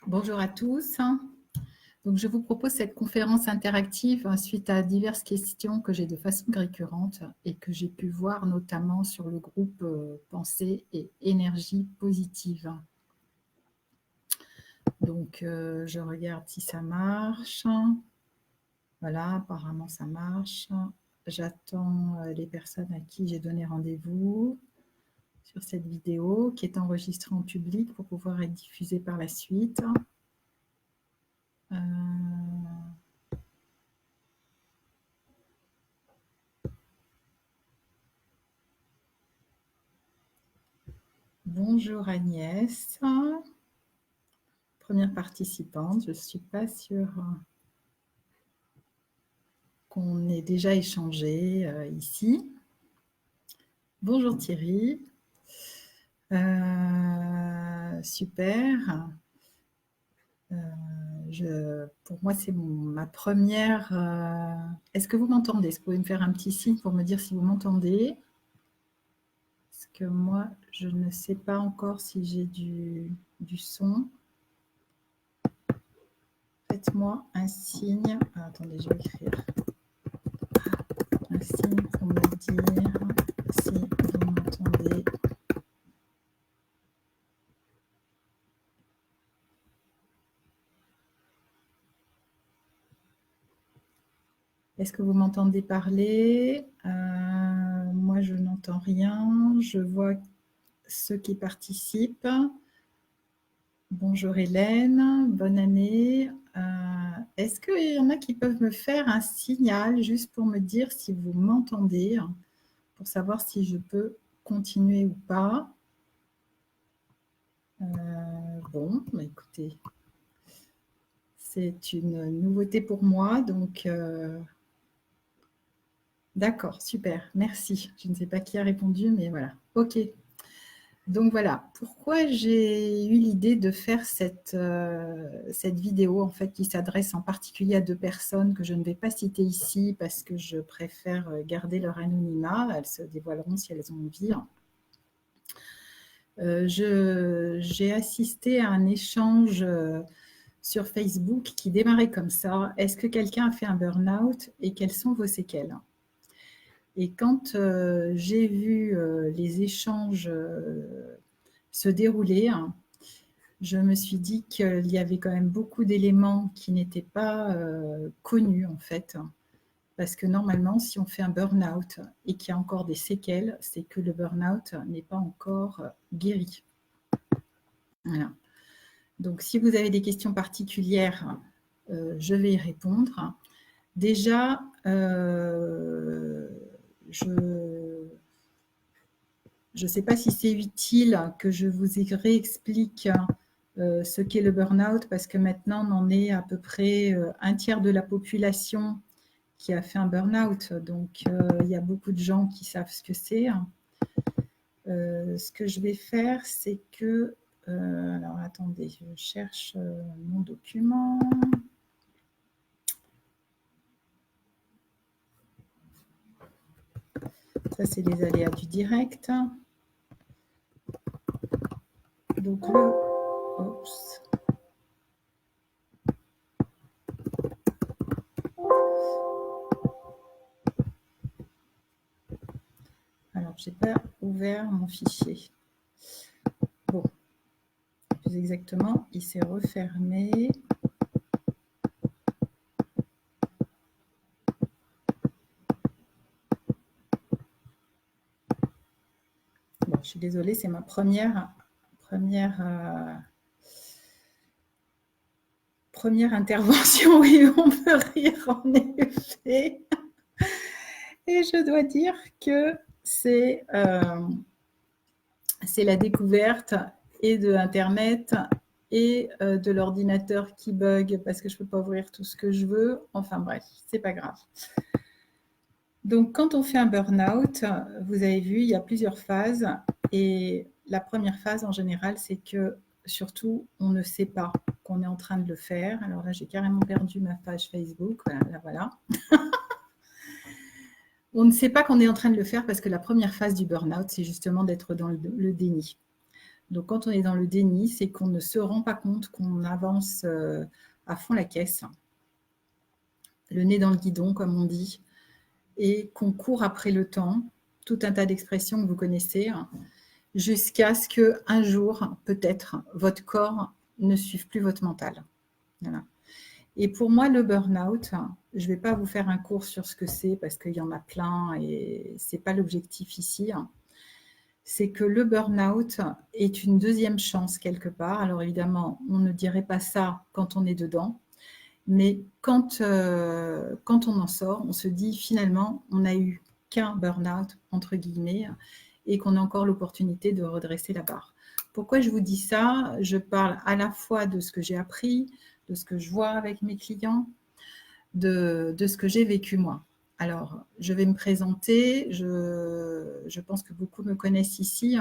Bonjour à tous. Donc, je vous propose cette conférence interactive suite à diverses questions que j'ai de façon récurrente et que j'ai pu voir notamment sur le groupe Pensée et énergie positive. Donc, je regarde si ça marche. Voilà, apparemment ça marche. J'attends les personnes à qui j'ai donné rendez-vous sur cette vidéo qui est enregistrée en public pour pouvoir être diffusée par la suite. Bonjour Agnès, première participante. Je ne suis pas sûre qu'on ait déjà échangé ici. Bonjour Thierry, super. Pour moi, c'est ma première... Est-ce que vous m'entendez? Est-ce que vous pouvez me faire un petit signe pour me dire si vous m'entendez? Parce que moi, je ne sais pas encore si j'ai du son. Faites-moi un signe. Ah, attendez, je vais écrire. Un signe pour me dire si vous m'entendez. Est-ce que vous m'entendez parler? Moi, je n'entends rien. Je vois ceux qui participent. Bonjour Hélène, bonne année. Est-ce qu'il y en a qui peuvent me faire un signal juste pour me dire si vous m'entendez, pour savoir si je peux continuer ou pas? Bon, bah écoutez, c'est une nouveauté pour moi, donc d'accord, super, merci. Je ne sais pas qui a répondu, mais voilà. Ok. Donc voilà, pourquoi j'ai eu l'idée de faire cette vidéo en fait qui s'adresse en particulier à deux personnes que je ne vais pas citer ici parce que je préfère garder leur anonymat. Elles se dévoileront si elles ont envie. J'ai assisté à un échange sur Facebook qui démarrait comme ça. Est-ce que quelqu'un a fait un burn-out et quelles sont vos séquelles? Et quand j'ai vu les échanges se dérouler, je me suis dit qu'il y avait quand même beaucoup d'éléments qui n'étaient pas connus en fait. Parce que normalement, si on fait un burn-out et qu'il y a encore des séquelles, c'est que le burn-out n'est pas encore guéri. Voilà. Donc, si vous avez des questions particulières, je vais y répondre. Déjà, je ne sais pas si c'est utile que je vous réexplique ce qu'est le burn-out, parce que maintenant, on en est à peu près un tiers de la population qui a fait un burn-out. Donc, il y a beaucoup de gens qui savent ce que c'est. Ce que je vais faire, c'est que... alors, attendez, je cherche mon document. Ça, c'est les aléas du direct. Donc, oups. Alors, je n'ai pas ouvert mon fichier. Bon, plus exactement, il s'est refermé. Bon, je suis désolée, c'est ma première intervention où on peut rire en effet. Et je dois dire que c'est la découverte et de Internet et de l'ordinateur qui bug parce que je ne peux pas ouvrir tout ce que je veux. Enfin bref, c'est pas grave. Donc, quand on fait un burn-out, vous avez vu, il y a plusieurs phases. Et la première phase, en général, c'est que, surtout, on ne sait pas qu'on est en train de le faire. Alors là, j'ai carrément perdu ma page Facebook. Voilà, là, voilà. On ne sait pas qu'on est en train de le faire parce que la première phase du burn-out, c'est justement d'être dans le déni. Donc, quand on est dans le déni, c'est qu'on ne se rend pas compte qu'on avance à fond la caisse, le nez dans le guidon, comme on dit, et qu'on court après le temps, tout un tas d'expressions que vous connaissez, jusqu'à ce qu'un jour, peut-être, votre corps ne suive plus votre mental. Voilà. Et pour moi, le burn-out, je ne vais pas vous faire un cours sur ce que c'est parce qu'il y en a plein et ce n'est pas l'objectif ici. C'est que le burn-out est une deuxième chance quelque part. Alors évidemment, on ne dirait pas ça quand on est dedans, mais quand on en sort, on se dit finalement, on n'a eu qu'un burn-out, entre guillemets, et qu'on a encore l'opportunité de redresser la barre. Pourquoi je vous dis ça? Je parle à la fois de ce que j'ai appris, de ce que je vois avec mes clients, de ce que j'ai vécu moi. Alors, je vais me présenter. Je pense que beaucoup me connaissent ici.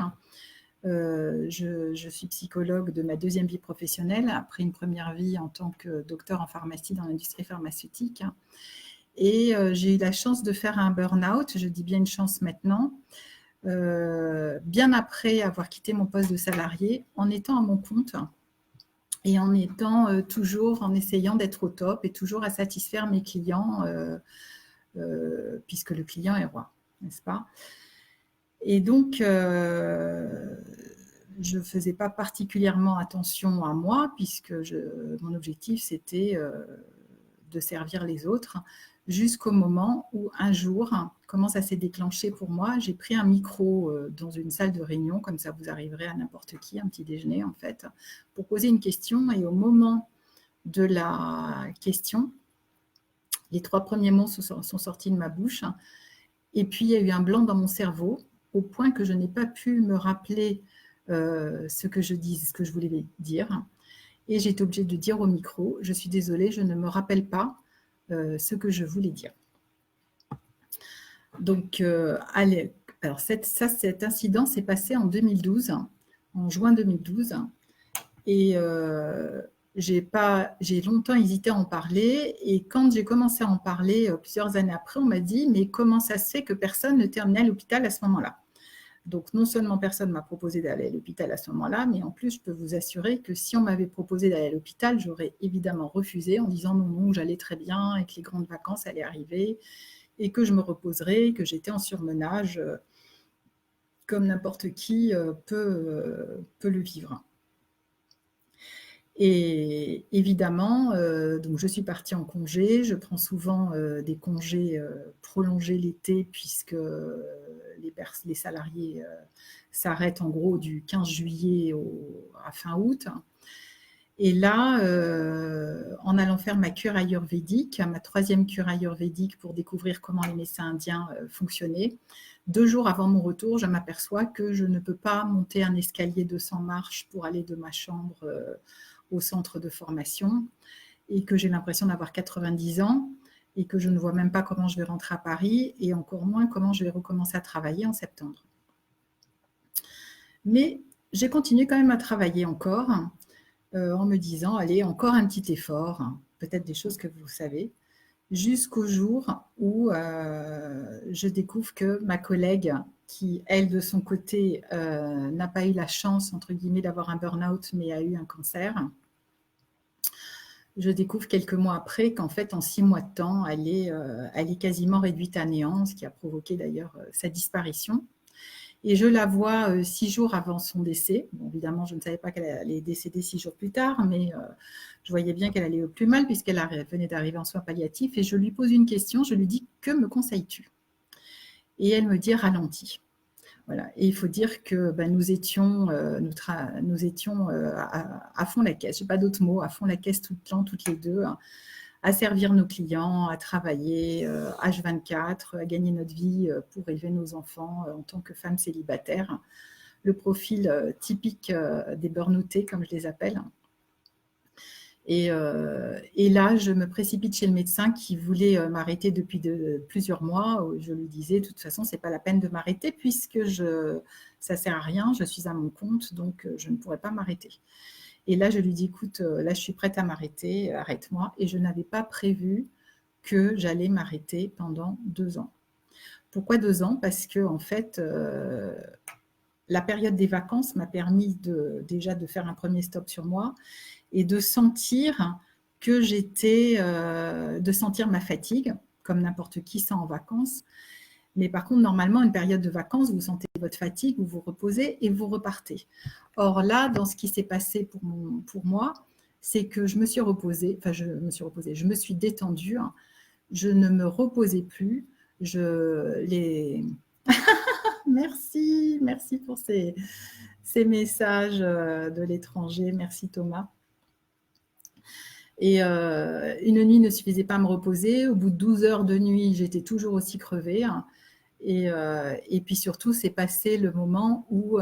Je suis psychologue de ma deuxième vie professionnelle, après une première vie en tant que docteur en pharmacie dans l'industrie pharmaceutique. Et j'ai eu la chance de faire un burn-out, je dis bien une chance maintenant, bien après avoir quitté mon poste de salarié, en étant à mon compte et en étant toujours, en essayant d'être au top et toujours à satisfaire mes clients, puisque le client est roi, n'est-ce pas? Et donc, je ne faisais pas particulièrement attention à moi, puisque mon objectif, c'était de servir les autres, jusqu'au moment où un jour, comment ça s'est déclenché pour moi, j'ai pris un micro dans une salle de réunion, comme ça vous arriverez à n'importe qui, un petit déjeuner en fait, pour poser une question. Et au moment de la question, les 3 premiers mots sont sortis de ma bouche. Et puis, il y a eu un blanc dans mon cerveau, au point que je n'ai pas pu me rappeler ce que je voulais dire. Et j'ai été obligée de dire au micro, je suis désolée, je ne me rappelle pas ce que je voulais dire. Donc, alors cet incident s'est passé en 2012, en juin 2012. Et j'ai longtemps hésité à en parler. Et quand j'ai commencé à en parler plusieurs années après, on m'a dit « Mais comment ça se fait que personne ne t'ait emmené à l'hôpital à ce moment-là ?» Donc, non seulement personne ne m'a proposé d'aller à l'hôpital à ce moment-là, mais en plus, je peux vous assurer que si on m'avait proposé d'aller à l'hôpital, j'aurais évidemment refusé en disant non, non, j'allais très bien et que les grandes vacances allaient arriver et que je me reposerais, que j'étais en surmenage, comme n'importe qui peut le vivre. Et évidemment, donc je suis partie en congé. Je prends souvent des congés prolongés l'été puisque les salariés s'arrêtent en gros du 15 juillet à fin août. Et là, en allant faire ma cure ayurvédique, ma 3e cure ayurvédique pour découvrir comment les médecins indiens fonctionnaient, 2 jours avant mon retour, je m'aperçois que je ne peux pas monter un escalier de 100 marches pour aller de ma chambre au centre de formation et que j'ai l'impression d'avoir 90 ans et que je ne vois même pas comment je vais rentrer à Paris et encore moins comment je vais recommencer à travailler en septembre. Mais j'ai continué quand même à travailler encore en me disant, allez, encore un petit effort, peut-être des choses que vous savez, jusqu'au jour où je découvre que ma collègue, qui, elle, de son côté, n'a pas eu la chance, entre guillemets, d'avoir un burn-out, mais a eu un cancer, je découvre quelques mois après qu'en fait, en 6 mois de temps, elle est quasiment réduite à néant, ce qui a provoqué d'ailleurs sa disparition. Et je la vois 6 jours avant son décès. Bon, évidemment, je ne savais pas qu'elle allait décéder 6 jours plus tard, mais je voyais bien qu'elle allait au plus mal puisqu'elle venait d'arriver en soins palliatifs. Et je lui pose une question, je lui dis « Que me conseilles-tu » Et elle me dit « Ralentis ». Voilà. Et il faut dire que nous étions à fond la caisse, je n'ai pas d'autres mots, à fond la caisse tout le temps, toutes les deux, à servir nos clients, à travailler H24, à gagner notre vie pour élever nos enfants en tant que femmes célibataires. Le profil typique des burn-outés, comme je les appelle. Et là, je me précipite chez le médecin qui voulait m'arrêter depuis plusieurs mois. Je lui disais, de toute façon, ce n'est pas la peine de m'arrêter puisque ça ne sert à rien, je suis à mon compte, donc je ne pourrais pas m'arrêter. Et là, je lui dis, écoute, là, je suis prête à m'arrêter, arrête-moi. Et je n'avais pas prévu que j'allais m'arrêter pendant 2 ans. Pourquoi 2 ans? Parce que, en fait, la période des vacances m'a permis déjà de faire un premier stop sur moi et de sentir que de sentir ma fatigue, comme n'importe qui sent en vacances. Mais par contre, normalement, une période de vacances, vous sentez votre fatigue, vous vous reposez et vous repartez. Or là, dans ce qui s'est passé pour moi, c'est que je me suis reposée, je me suis détendue, hein. Je ne me reposais plus. Merci, merci pour ces messages de l'étranger. Merci Thomas. Et une nuit ne suffisait pas à me reposer. Au bout de 12 heures de nuit, j'étais toujours aussi crevée, hein. Et puis surtout, c'est passé le moment où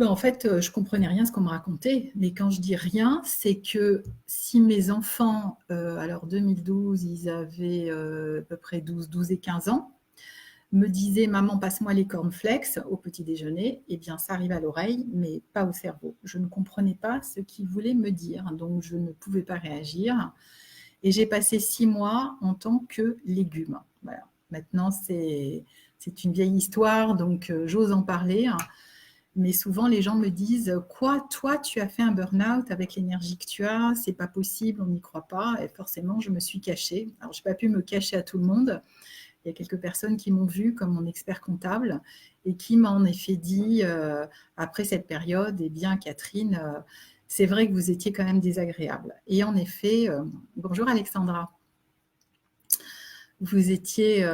en fait, je comprenais rien à ce qu'on me racontait. Mais quand je dis rien, c'est que si mes enfants, alors 2012, ils avaient à peu près 12 et 15 ans, me disaient « Maman, passe-moi les cornflakes au petit déjeuner », eh bien, ça arrive à l'oreille, mais pas au cerveau. Je ne comprenais pas ce qu'ils voulaient me dire, donc je ne pouvais pas réagir. Et j'ai passé 6 mois en tant que légume. Voilà. Maintenant, c'est une vieille histoire, donc j'ose en parler. Mais souvent, les gens me disent « Quoi, toi, tu as fait un burn-out avec l'énergie que tu as, c'est pas possible, on n'y croit pas. » Et forcément, je me suis cachée. Alors, je n'ai pas pu me cacher à tout le monde. Il y a quelques personnes qui m'ont vue comme mon expert comptable et qui m'ont en effet dit, après cette période, eh bien, Catherine, c'est vrai que vous étiez quand même désagréable. Et en effet, bonjour Alexandra. Vous étiez,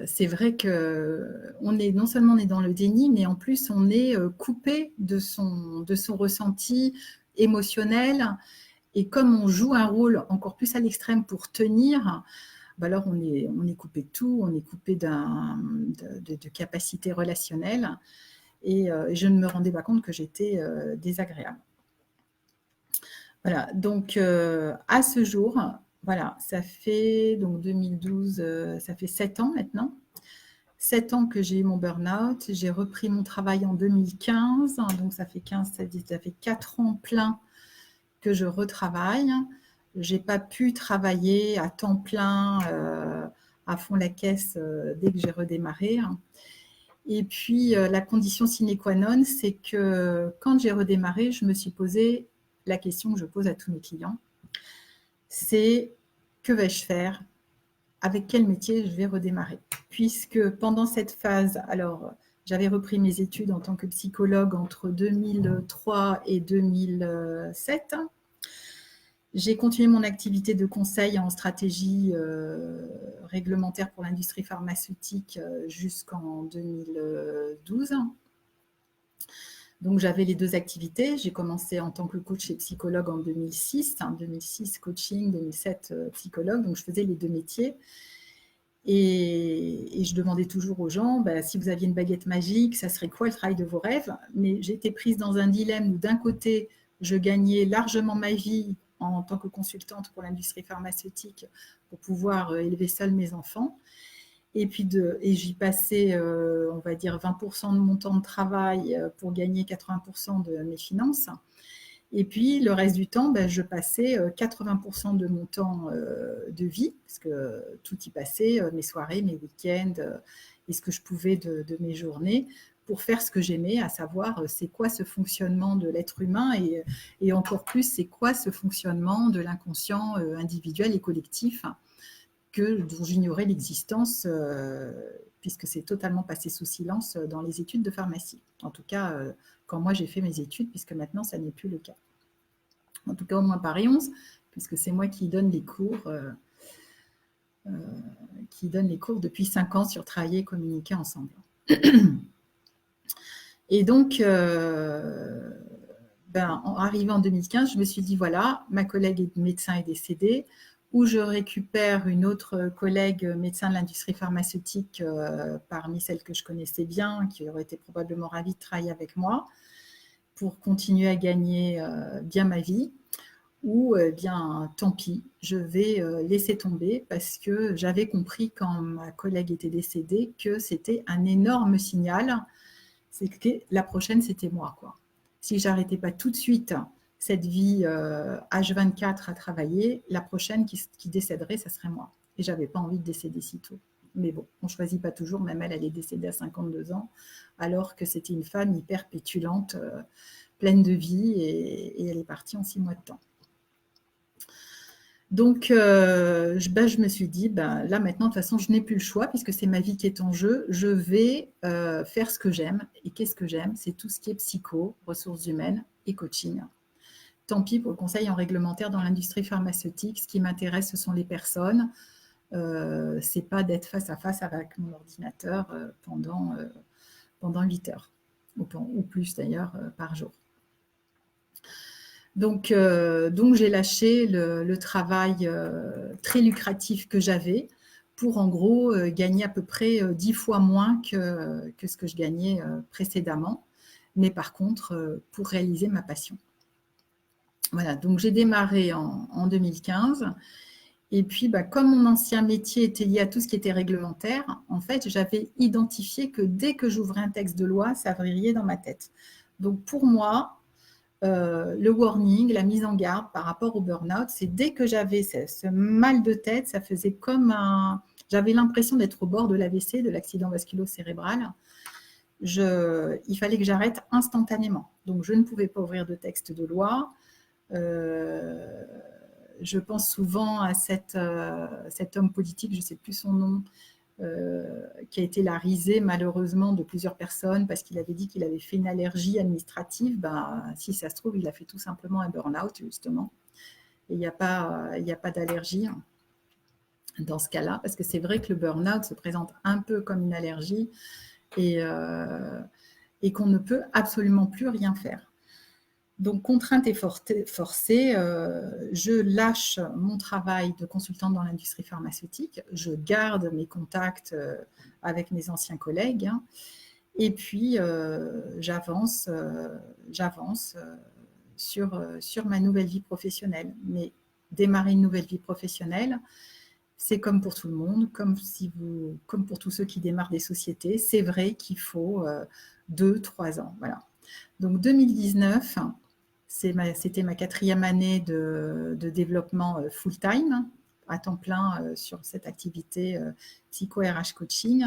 c'est vrai que non seulement on est dans le déni, mais en plus on est coupé de son ressenti émotionnel. Et comme on joue un rôle encore plus à l'extrême pour tenir, bah alors on est coupé de tout, on est coupé de capacités relationnelles. Et je ne me rendais pas compte que j'étais désagréable. Voilà, donc à ce jour, voilà, ça fait donc 2012, ça fait 7 ans maintenant. 7 ans que j'ai eu mon burn-out. J'ai repris mon travail en 2015, donc ça fait 4 ans plein que je retravaille. Je n'ai pas pu travailler à temps plein, à fond la caisse, dès que j'ai redémarré. Et puis, la condition sine qua non, c'est que quand j'ai redémarré, je me suis posé la question que je pose à tous mes clients, c'est que vais-je faire? Avec quel métier je vais redémarrer? Puisque pendant cette phase, alors j'avais repris mes études en tant que psychologue entre 2003 et 2007. J'ai continué mon activité de conseil en stratégie réglementaire pour l'industrie pharmaceutique jusqu'en 2012. Donc, j'avais les 2 activités. J'ai commencé en tant que coach et psychologue en 2006. 2006, coaching, 2007, psychologue. Donc, je faisais les 2 métiers. Et je demandais toujours aux gens, si vous aviez une baguette magique, ça serait quoi le travail de vos rêves? Mais j'étais prise dans un dilemme où d'un côté, je gagnais largement ma vie en tant que consultante pour l'industrie pharmaceutique pour pouvoir élever seule mes enfants. Et puis j'y passais, on va dire, 20% de mon temps de travail pour gagner 80% de mes finances. Et puis, le reste du temps, je passais 80% de mon temps de vie, parce que tout y passait, mes soirées, mes week-ends, et ce que je pouvais de mes journées, pour faire ce que j'aimais, à savoir c'est quoi ce fonctionnement de l'être humain et encore plus, c'est quoi ce fonctionnement de l'inconscient individuel et collectif dont j'ignorais l'existence puisque c'est totalement passé sous silence dans les études de pharmacie. En tout cas, quand moi j'ai fait mes études, puisque maintenant ça n'est plus le cas. En tout cas, au moins Paris 11, puisque c'est moi qui donne les cours, depuis 5 ans sur travailler et communiquer ensemble. Et donc, en arrivant en 2015, je me suis dit, voilà, ma collègue médecin est décédée, où je récupère une autre collègue médecin de l'industrie pharmaceutique parmi celles que je connaissais bien, qui aurait été probablement ravie de travailler avec moi pour continuer à gagner bien ma vie, ou bien tant pis, je vais laisser tomber parce que j'avais compris quand ma collègue était décédée que c'était un énorme signal, c'est que la prochaine c'était moi, quoi. Si j'arrêtais pas tout de suite cette vie H24 à travailler, la prochaine qui décéderait, ça serait moi. Et j'avais pas envie de décéder si tôt. Mais bon, on ne choisit pas toujours, même elle est décédée à 52 ans, alors que c'était une femme hyper pétulante, pleine de vie, et elle est partie en 6 mois de temps. Donc, je me suis dit, là maintenant, de toute façon, je n'ai plus le choix, puisque c'est ma vie qui est en jeu, je vais faire ce que j'aime. Et qu'est-ce que j'aime? C'est tout ce qui est psycho, ressources humaines et coaching. Tant pis pour le conseil en réglementaire dans l'industrie pharmaceutique, ce qui m'intéresse, ce sont les personnes. C'est pas d'être face à face avec mon ordinateur pendant 8 heures, ou plus d'ailleurs, par jour. Donc j'ai lâché le travail très lucratif que j'avais pour en gros gagner à peu près 10 fois moins que ce que je gagnais précédemment, mais par contre pour réaliser ma passion. Voilà, donc j'ai démarré en 2015. Et puis, comme mon ancien métier était lié à tout ce qui était réglementaire, en fait, j'avais identifié que dès que j'ouvrais un texte de loi, ça vrillerait dans ma tête. Donc, pour moi, le warning, la mise en garde par rapport au burn-out, c'est dès que j'avais ce mal de tête, ça faisait comme j'avais l'impression d'être au bord de l'AVC, de l'accident vasculo-cérébral. Il fallait que j'arrête instantanément. Donc, je ne pouvais pas ouvrir de texte de loi. Je pense souvent à cet homme politique, je ne sais plus son nom, qui a été la risée malheureusement de plusieurs personnes parce qu'il avait dit qu'il avait fait une allergie administrative. Si ça se trouve, il a fait tout simplement un burn-out justement. Et il n'y a pas d'allergie dans ce cas-là, parce que c'est vrai que le burn-out se présente un peu comme une allergie et qu'on ne peut absolument plus rien faire. Donc, contrainte et forcée, je lâche mon travail de consultante dans l'industrie pharmaceutique, je garde mes contacts avec mes anciens collègues, et puis j'avance sur ma nouvelle vie professionnelle. Mais démarrer une nouvelle vie professionnelle, c'est comme pour tout le monde, comme pour tous ceux qui démarrent des sociétés, c'est vrai qu'il faut 2-3 ans. Voilà. Donc 2019, c'était ma 4e année de développement full-time, à temps plein sur cette activité psycho-RH coaching.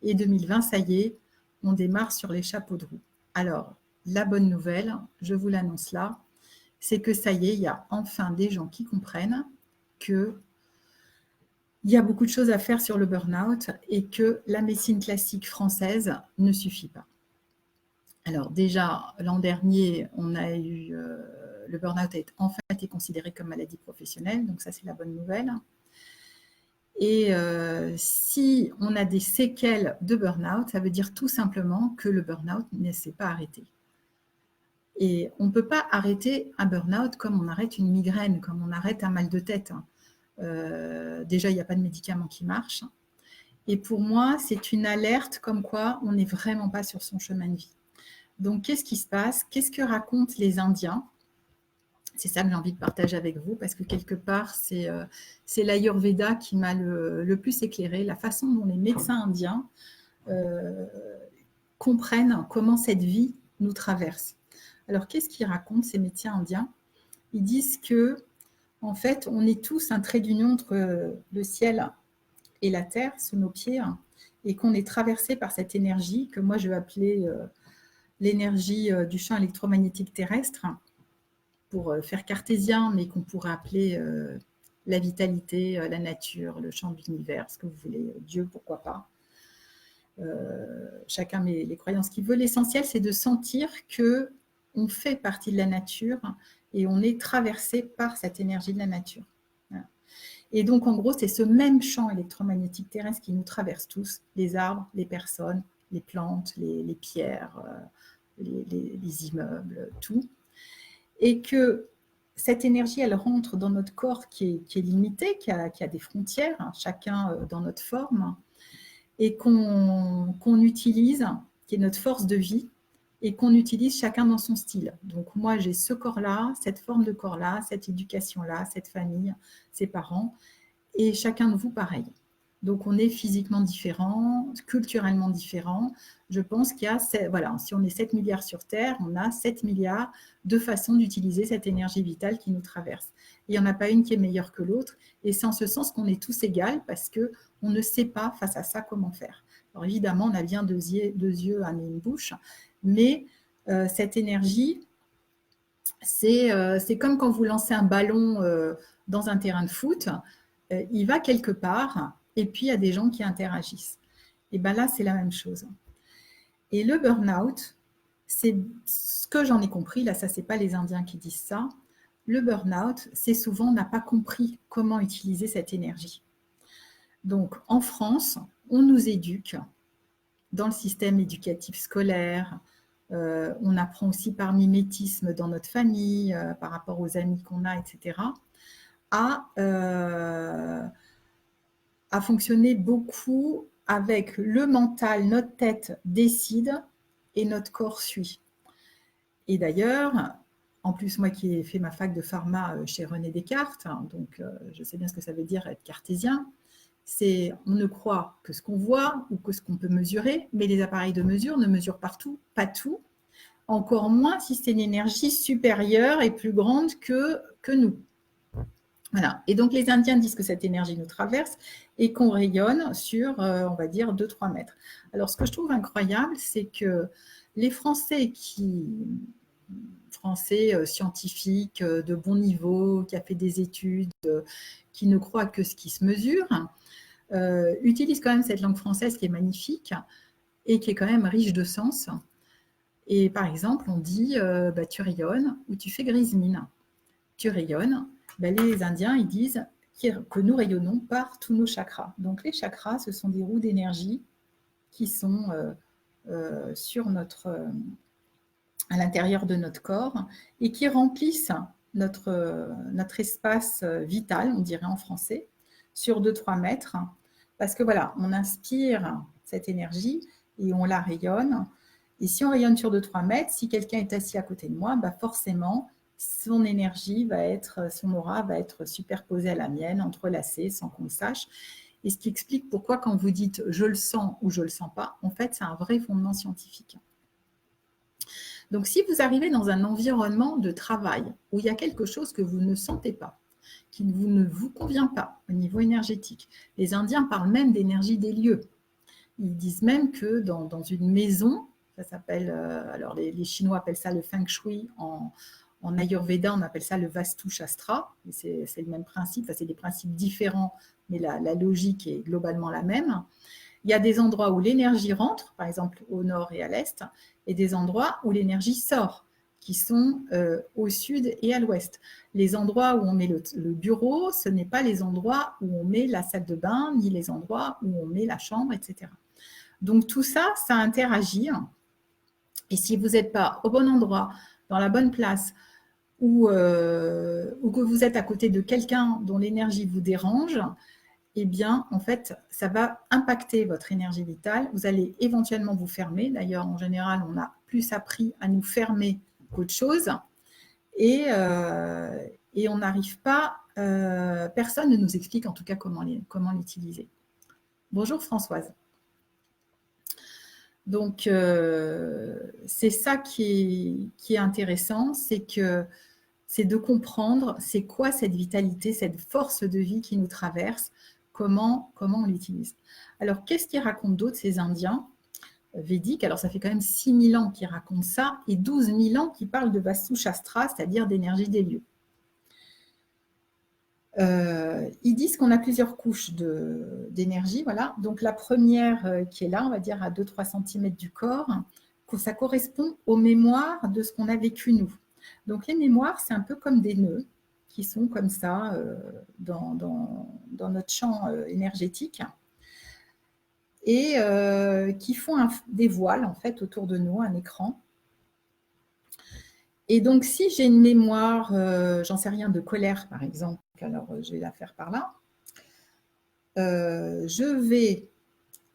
Et 2020, ça y est, on démarre sur les chapeaux de roue. Alors, la bonne nouvelle, je vous l'annonce là, c'est que ça y est, il y a enfin des gens qui comprennent qu'il y a beaucoup de choses à faire sur le burn-out et que la médecine classique française ne suffit pas. Alors déjà, l'an dernier, on a eu le burn-out a enfin été considéré comme maladie professionnelle, donc ça c'est la bonne nouvelle. Et si on a des séquelles de burn-out, ça veut dire tout simplement que le burn-out ne s'est pas arrêté. Et on ne peut pas arrêter un burn-out comme on arrête une migraine, comme on arrête un mal de tête. Déjà, il n'y a pas de médicament qui marche. Et pour moi, c'est une alerte comme quoi on n'est vraiment pas sur son chemin de vie. Donc, qu'est-ce qui se passe? Qu'est-ce que racontent les Indiens? C'est ça que j'ai envie de partager avec vous, parce que quelque part, c'est l'Ayurveda qui m'a le plus éclairé, la façon dont les médecins indiens comprennent comment cette vie nous traverse. Alors, qu'est-ce qu'ils racontent, ces médecins indiens? Ils disent que, en fait, on est tous un trait d'union entre le ciel et la terre, sous nos pieds, et qu'on est traversé par cette énergie que moi je vais appeler l'énergie du champ électromagnétique terrestre, pour faire cartésien, mais qu'on pourrait appeler la vitalité, la nature, le champ de l'univers, ce que vous voulez, Dieu, pourquoi pas. Chacun met les croyances qu'il veut. L'essentiel, c'est de sentir qu'on fait partie de la nature et on est traversé par cette énergie de la nature. Voilà. Et donc, en gros, c'est ce même champ électromagnétique terrestre qui nous traverse tous, les arbres, les personnes, les plantes, les pierres, les immeubles, tout. Et que cette énergie, elle rentre dans notre corps qui est limité, qui a des frontières, chacun dans notre forme, et qu'on utilise, qui est notre force de vie, et qu'on utilise chacun dans son style. Donc moi, j'ai ce corps-là, cette forme de corps-là, cette éducation-là, cette famille, ces parents, et chacun de vous pareil. Donc, on est physiquement différent, culturellement différent. Je pense qu'il y a, voilà, si on est 7 milliards sur Terre, on a 7 milliards de façons d'utiliser cette énergie vitale qui nous traverse. Il n'y en a pas une qui est meilleure que l'autre. Et c'est en ce sens qu'on est tous égaux parce qu'on ne sait pas face à ça comment faire. Alors évidemment, on a bien deux yeux, un nez, une bouche, mais cette énergie, c'est comme quand vous lancez un ballon dans un terrain de foot, il va quelque part et puis il y a des gens qui interagissent. Et bien là, c'est la même chose. Et le burn-out, c'est ce que j'en ai compris, là, ça, c'est pas les Indiens qui disent ça. Le burn-out, c'est souvent on n'a pas compris comment utiliser cette énergie. Donc, en France, on nous éduque dans le système éducatif scolaire. On apprend aussi par mimétisme dans notre famille, par rapport aux amis qu'on a, etc., à fonctionner beaucoup avec le mental, notre tête décide et notre corps suit. Et d'ailleurs, en plus, moi qui ai fait ma fac de pharma chez René Descartes, donc je sais bien ce que ça veut dire être cartésien, c'est on ne croit que ce qu'on voit ou que ce qu'on peut mesurer, mais les appareils de mesure ne mesurent partout, pas tout, encore moins si c'est une énergie supérieure et plus grande que nous. Voilà. Et donc les Indiens disent que cette énergie nous traverse et qu'on rayonne sur, on va dire, 2-3 mètres. Alors ce que je trouve incroyable, c'est que les Français scientifiques de bon niveau, qui a fait des études, qui ne croient que ce qui se mesure, utilisent quand même cette langue française qui est magnifique et qui est quand même riche de sens. Et par exemple, on dit tu rayonnes ou tu fais grise mine. Tu rayonnes. Les Indiens, ils disent que nous rayonnons par tous nos chakras. Donc les chakras, ce sont des roues d'énergie qui sont sur à l'intérieur de notre corps et qui remplissent notre espace vital, on dirait en français, sur 2-3 mètres. Parce que voilà, on inspire cette énergie et on la rayonne. Et si on rayonne sur 2-3 mètres, si quelqu'un est assis à côté de moi, forcément, son énergie son aura va être superposée à la mienne, entrelacée, sans qu'on le sache. Et ce qui explique pourquoi quand vous dites « je le sens » ou « je ne le sens pas », en fait, c'est un vrai fondement scientifique. Donc, si vous arrivez dans un environnement de travail où il y a quelque chose que vous ne sentez pas, qui ne vous convient pas au niveau énergétique, les Indiens parlent même d'énergie des lieux. Ils disent même que dans une maison, ça s'appelle, alors les Chinois appellent ça le Feng Shui, en Ayurveda, on appelle ça le Vastu Shastra. C'est le même principe, c'est des principes différents, mais la logique est globalement la même. Il y a des endroits où l'énergie rentre, par exemple au nord et à l'est, et des endroits où l'énergie sort, qui sont au sud et à l'ouest. Les endroits où on met le bureau, ce n'est pas les endroits où on met la salle de bain, ni les endroits où on met la chambre, etc. Donc tout ça, ça interagit. Et si vous n'êtes pas au bon endroit, dans la bonne place, ou que vous êtes à côté de quelqu'un dont l'énergie vous dérange, eh bien, en fait, ça va impacter votre énergie vitale. Vous allez éventuellement vous fermer. D'ailleurs, en général, on a plus appris à nous fermer qu'autre chose. Et on n'arrive pas, personne ne nous explique en tout cas comment l'utiliser. Bonjour Françoise. Donc, c'est ça qui est intéressant, c'est de comprendre c'est quoi cette vitalité, cette force de vie qui nous traverse, comment on l'utilise. Alors, qu'est-ce qu'ils racontent d'autre ces Indiens védiques? Alors, ça fait quand même 6000 ans qu'ils racontent ça et 12 000 ans qu'ils parlent de Vastu Shastra, c'est-à-dire d'énergie des lieux. Ils disent qu'on a plusieurs couches d'énergie. Voilà. Donc, la première qui est là, on va dire à 2-3 cm du corps, ça correspond aux mémoires de ce qu'on a vécu nous. Donc, les mémoires, c'est un peu comme des nœuds qui sont comme ça dans notre champ énergétique et qui font des voiles, en fait, autour de nous, un écran. Et donc, si j'ai une mémoire, j'en sais rien, de colère, par exemple, alors je vais la faire par là, je vais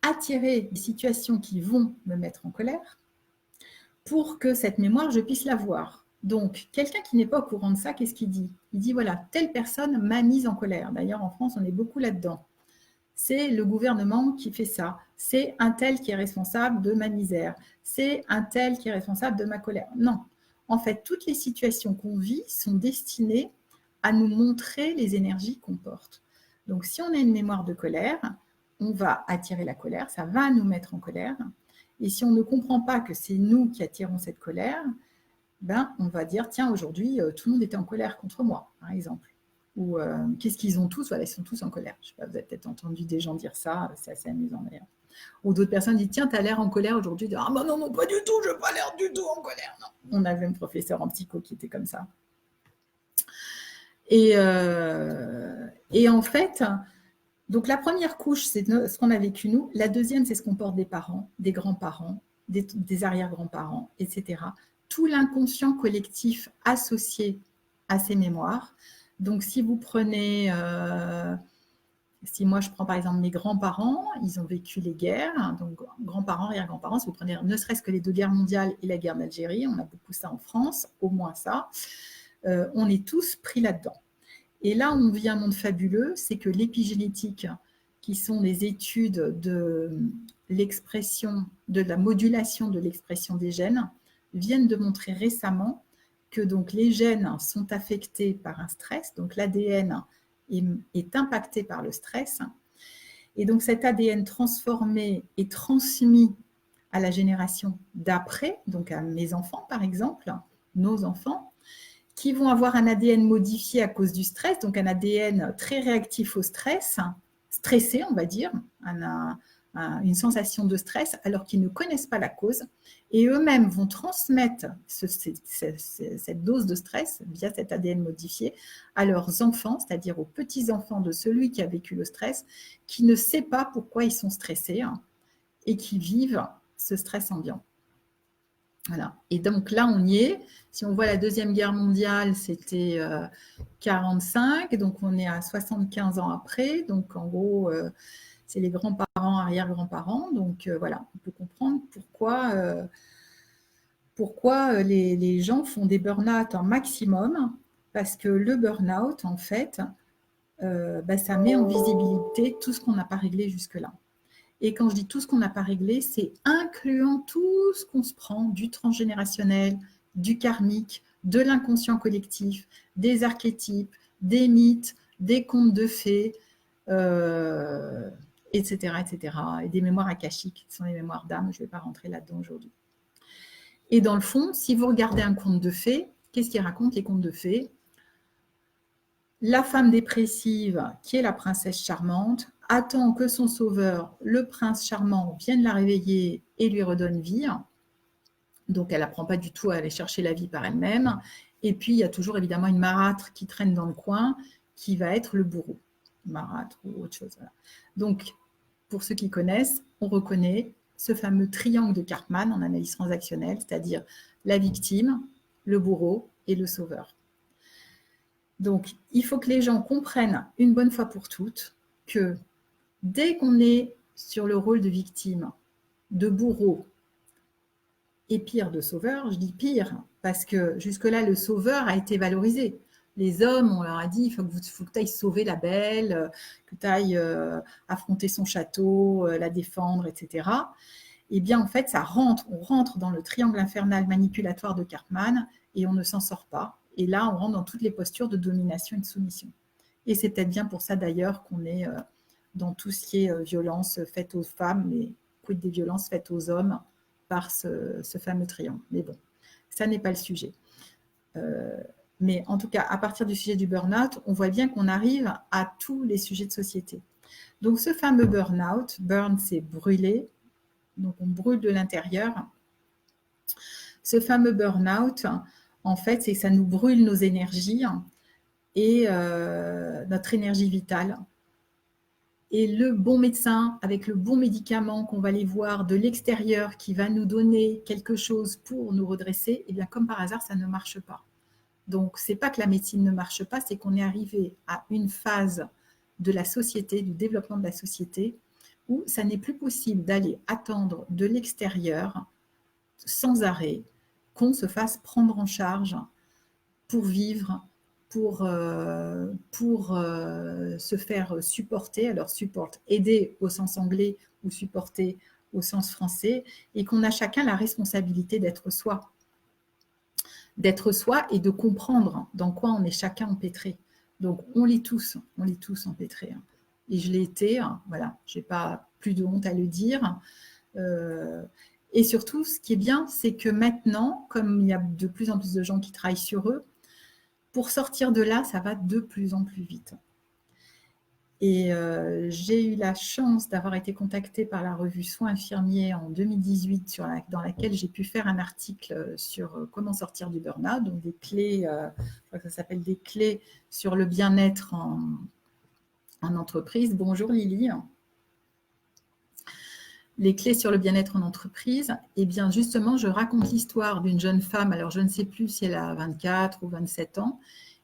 attirer des situations qui vont me mettre en colère pour que cette mémoire, je puisse la voir. Donc, quelqu'un qui n'est pas au courant de ça, qu'est-ce qu'il dit? Il dit, voilà, telle personne m'a mise en colère. D'ailleurs, en France, on est beaucoup là-dedans. c'est le gouvernement qui fait ça, c'est un tel qui est responsable de ma misère, c'est un tel qui est responsable de ma colère. Non, en fait, toutes les situations qu'on vit sont destinées à nous montrer les énergies qu'on porte. Donc, si on a une mémoire de colère, on va attirer la colère, ça va nous mettre en colère. Et si on ne comprend pas que c'est nous qui attirons cette colère, ben, on va dire, tiens, aujourd'hui, tout le monde était en colère contre moi, par exemple. Ou qu'est-ce qu'ils ont tous? Voilà, ils sont tous en colère. Je sais pas, vous avez peut-être entendu des gens dire ça, c'est assez amusant d'ailleurs. Ou d'autres personnes disent, tiens, tu as l'air en colère aujourd'hui. Ah ben non, non, pas du tout, je n'ai pas l'air du tout en colère. Non. On avait un professeur en psycho qui était comme ça. Et en fait, donc la première couche, c'est ce qu'on a vécu nous. La deuxième, c'est ce qu'on porte des parents, des grands-parents, des arrière-grands-parents, etc. Tout l'inconscient collectif associé à ces mémoires. Donc si vous prenez, si moi je prends par exemple mes grands-parents, ils ont vécu les guerres, donc grands-parents, arrière-grands-parents, si vous prenez ne serait-ce que les 2 guerres mondiales et la guerre d'Algérie, on a beaucoup ça en France, au moins ça, on est tous pris là-dedans. Et là, on vit un monde fabuleux, c'est que l'épigénétique, qui sont les études de l'expression, de la modulation de l'expression des gènes, viennent de montrer récemment que donc les gènes sont affectés par un stress, donc l'ADN est impacté par le stress, et donc cet ADN transformé est transmis à la génération d'après, donc à mes enfants par exemple, nos enfants, qui vont avoir un ADN modifié à cause du stress, donc un ADN très réactif au stress, stressé, on va dire, une sensation de stress, alors qu'ils ne connaissent pas la cause, et eux-mêmes vont transmettre cette dose de stress via cet ADN modifié à leurs enfants, c'est-à-dire aux petits-enfants de celui qui a vécu le stress, qui ne sait pas pourquoi ils sont stressés et qui vivent ce stress ambiant. Voilà. Et donc là, on y est. Si on voit la Deuxième Guerre mondiale, c'était 45, donc on est à 75 ans après. Donc en gros, c'est les grands-parents, arrière-grands-parents. Donc voilà, on peut comprendre pourquoi les gens font des burn-out en maximum. Parce que le burn-out, en fait, ça met en visibilité tout ce qu'on n'a pas réglé jusque-là. Et quand je dis tout ce qu'on n'a pas réglé, c'est incluant tout ce qu'on se prend du transgénérationnel, du karmique, de l'inconscient collectif, des archétypes, des mythes, des contes de fées, etc., etc. Et des mémoires akashiques, qui sont les mémoires d'âme. Je ne vais pas rentrer là-dedans aujourd'hui. Et dans le fond, si vous regardez un conte de fées, qu'est-ce qu'ils racontent les contes de fées? La femme dépressive, qui est la princesse charmante, attend que son sauveur, le prince charmant, vienne la réveiller et lui redonne vie. Donc, elle n'apprend pas du tout à aller chercher la vie par elle-même. Et puis, il y a toujours évidemment une marâtre qui traîne dans le coin, qui va être le bourreau. Marâtre ou autre chose. Voilà. Donc, pour ceux qui connaissent, on reconnaît ce fameux triangle de Karpman en analyse transactionnelle, c'est-à-dire la victime, le bourreau et le sauveur. Donc, il faut que les gens comprennent une bonne fois pour toutes que dès qu'on est sur le rôle de victime, de bourreau, et pire de sauveur, je dis pire, parce que jusque-là, le sauveur a été valorisé. Les hommes, on leur a dit, il faut que tu ailles sauver la belle, que tu ailles affronter son château, la défendre, etc. Eh bien, en fait, on rentre dans le triangle infernal manipulatoire de Karpman et on ne s'en sort pas. Et là, on rentre dans toutes les postures de domination et de soumission. Et c'est peut-être bien pour ça d'ailleurs qu'on est dans tout ce qui est violence faite aux femmes, mais quid des violences faites aux hommes par ce fameux triangle. Mais bon, ça n'est pas le sujet. Mais en tout cas, à partir du sujet du burn-out, on voit bien qu'on arrive à tous les sujets de société. Donc ce fameux burn-out, burn c'est brûler, donc on brûle de l'intérieur. Ce fameux burn-out, en fait, c'est que ça nous brûle nos énergies et notre énergie vitale. Et le bon médecin, avec le bon médicament qu'on va aller voir de l'extérieur, qui va nous donner quelque chose pour nous redresser, et bien comme par hasard, ça ne marche pas. Donc, ce n'est pas que la médecine ne marche pas, c'est qu'on est arrivé à une phase de la société, du développement de la société, où ça n'est plus possible d'aller attendre de l'extérieur, sans arrêt, qu'on se fasse prendre en charge pour vivre se faire supporter, alors support, aider au sens anglais ou supporter au sens français, et qu'on a chacun la responsabilité d'être soi et de comprendre dans quoi on est chacun empêtré. Donc on l'est tous empêtrés. Et je l'ai été, voilà, je n'ai pas plus de honte à le dire. Et surtout, ce qui est bien, c'est que maintenant, comme il y a de plus en plus de gens qui travaillent sur eux, pour sortir de là, ça va de plus en plus vite. Et j'ai eu la chance d'avoir été contactée par la revue Soins infirmiers en 2018, dans laquelle j'ai pu faire un article sur comment sortir du burn-out, donc des clés, je crois que ça s'appelle des clés sur le bien-être en entreprise. Bonjour Lily. Les clés sur le bien-être en entreprise, et bien justement, je raconte l'histoire d'une jeune femme, alors je ne sais plus si elle a 24 ou 27 ans,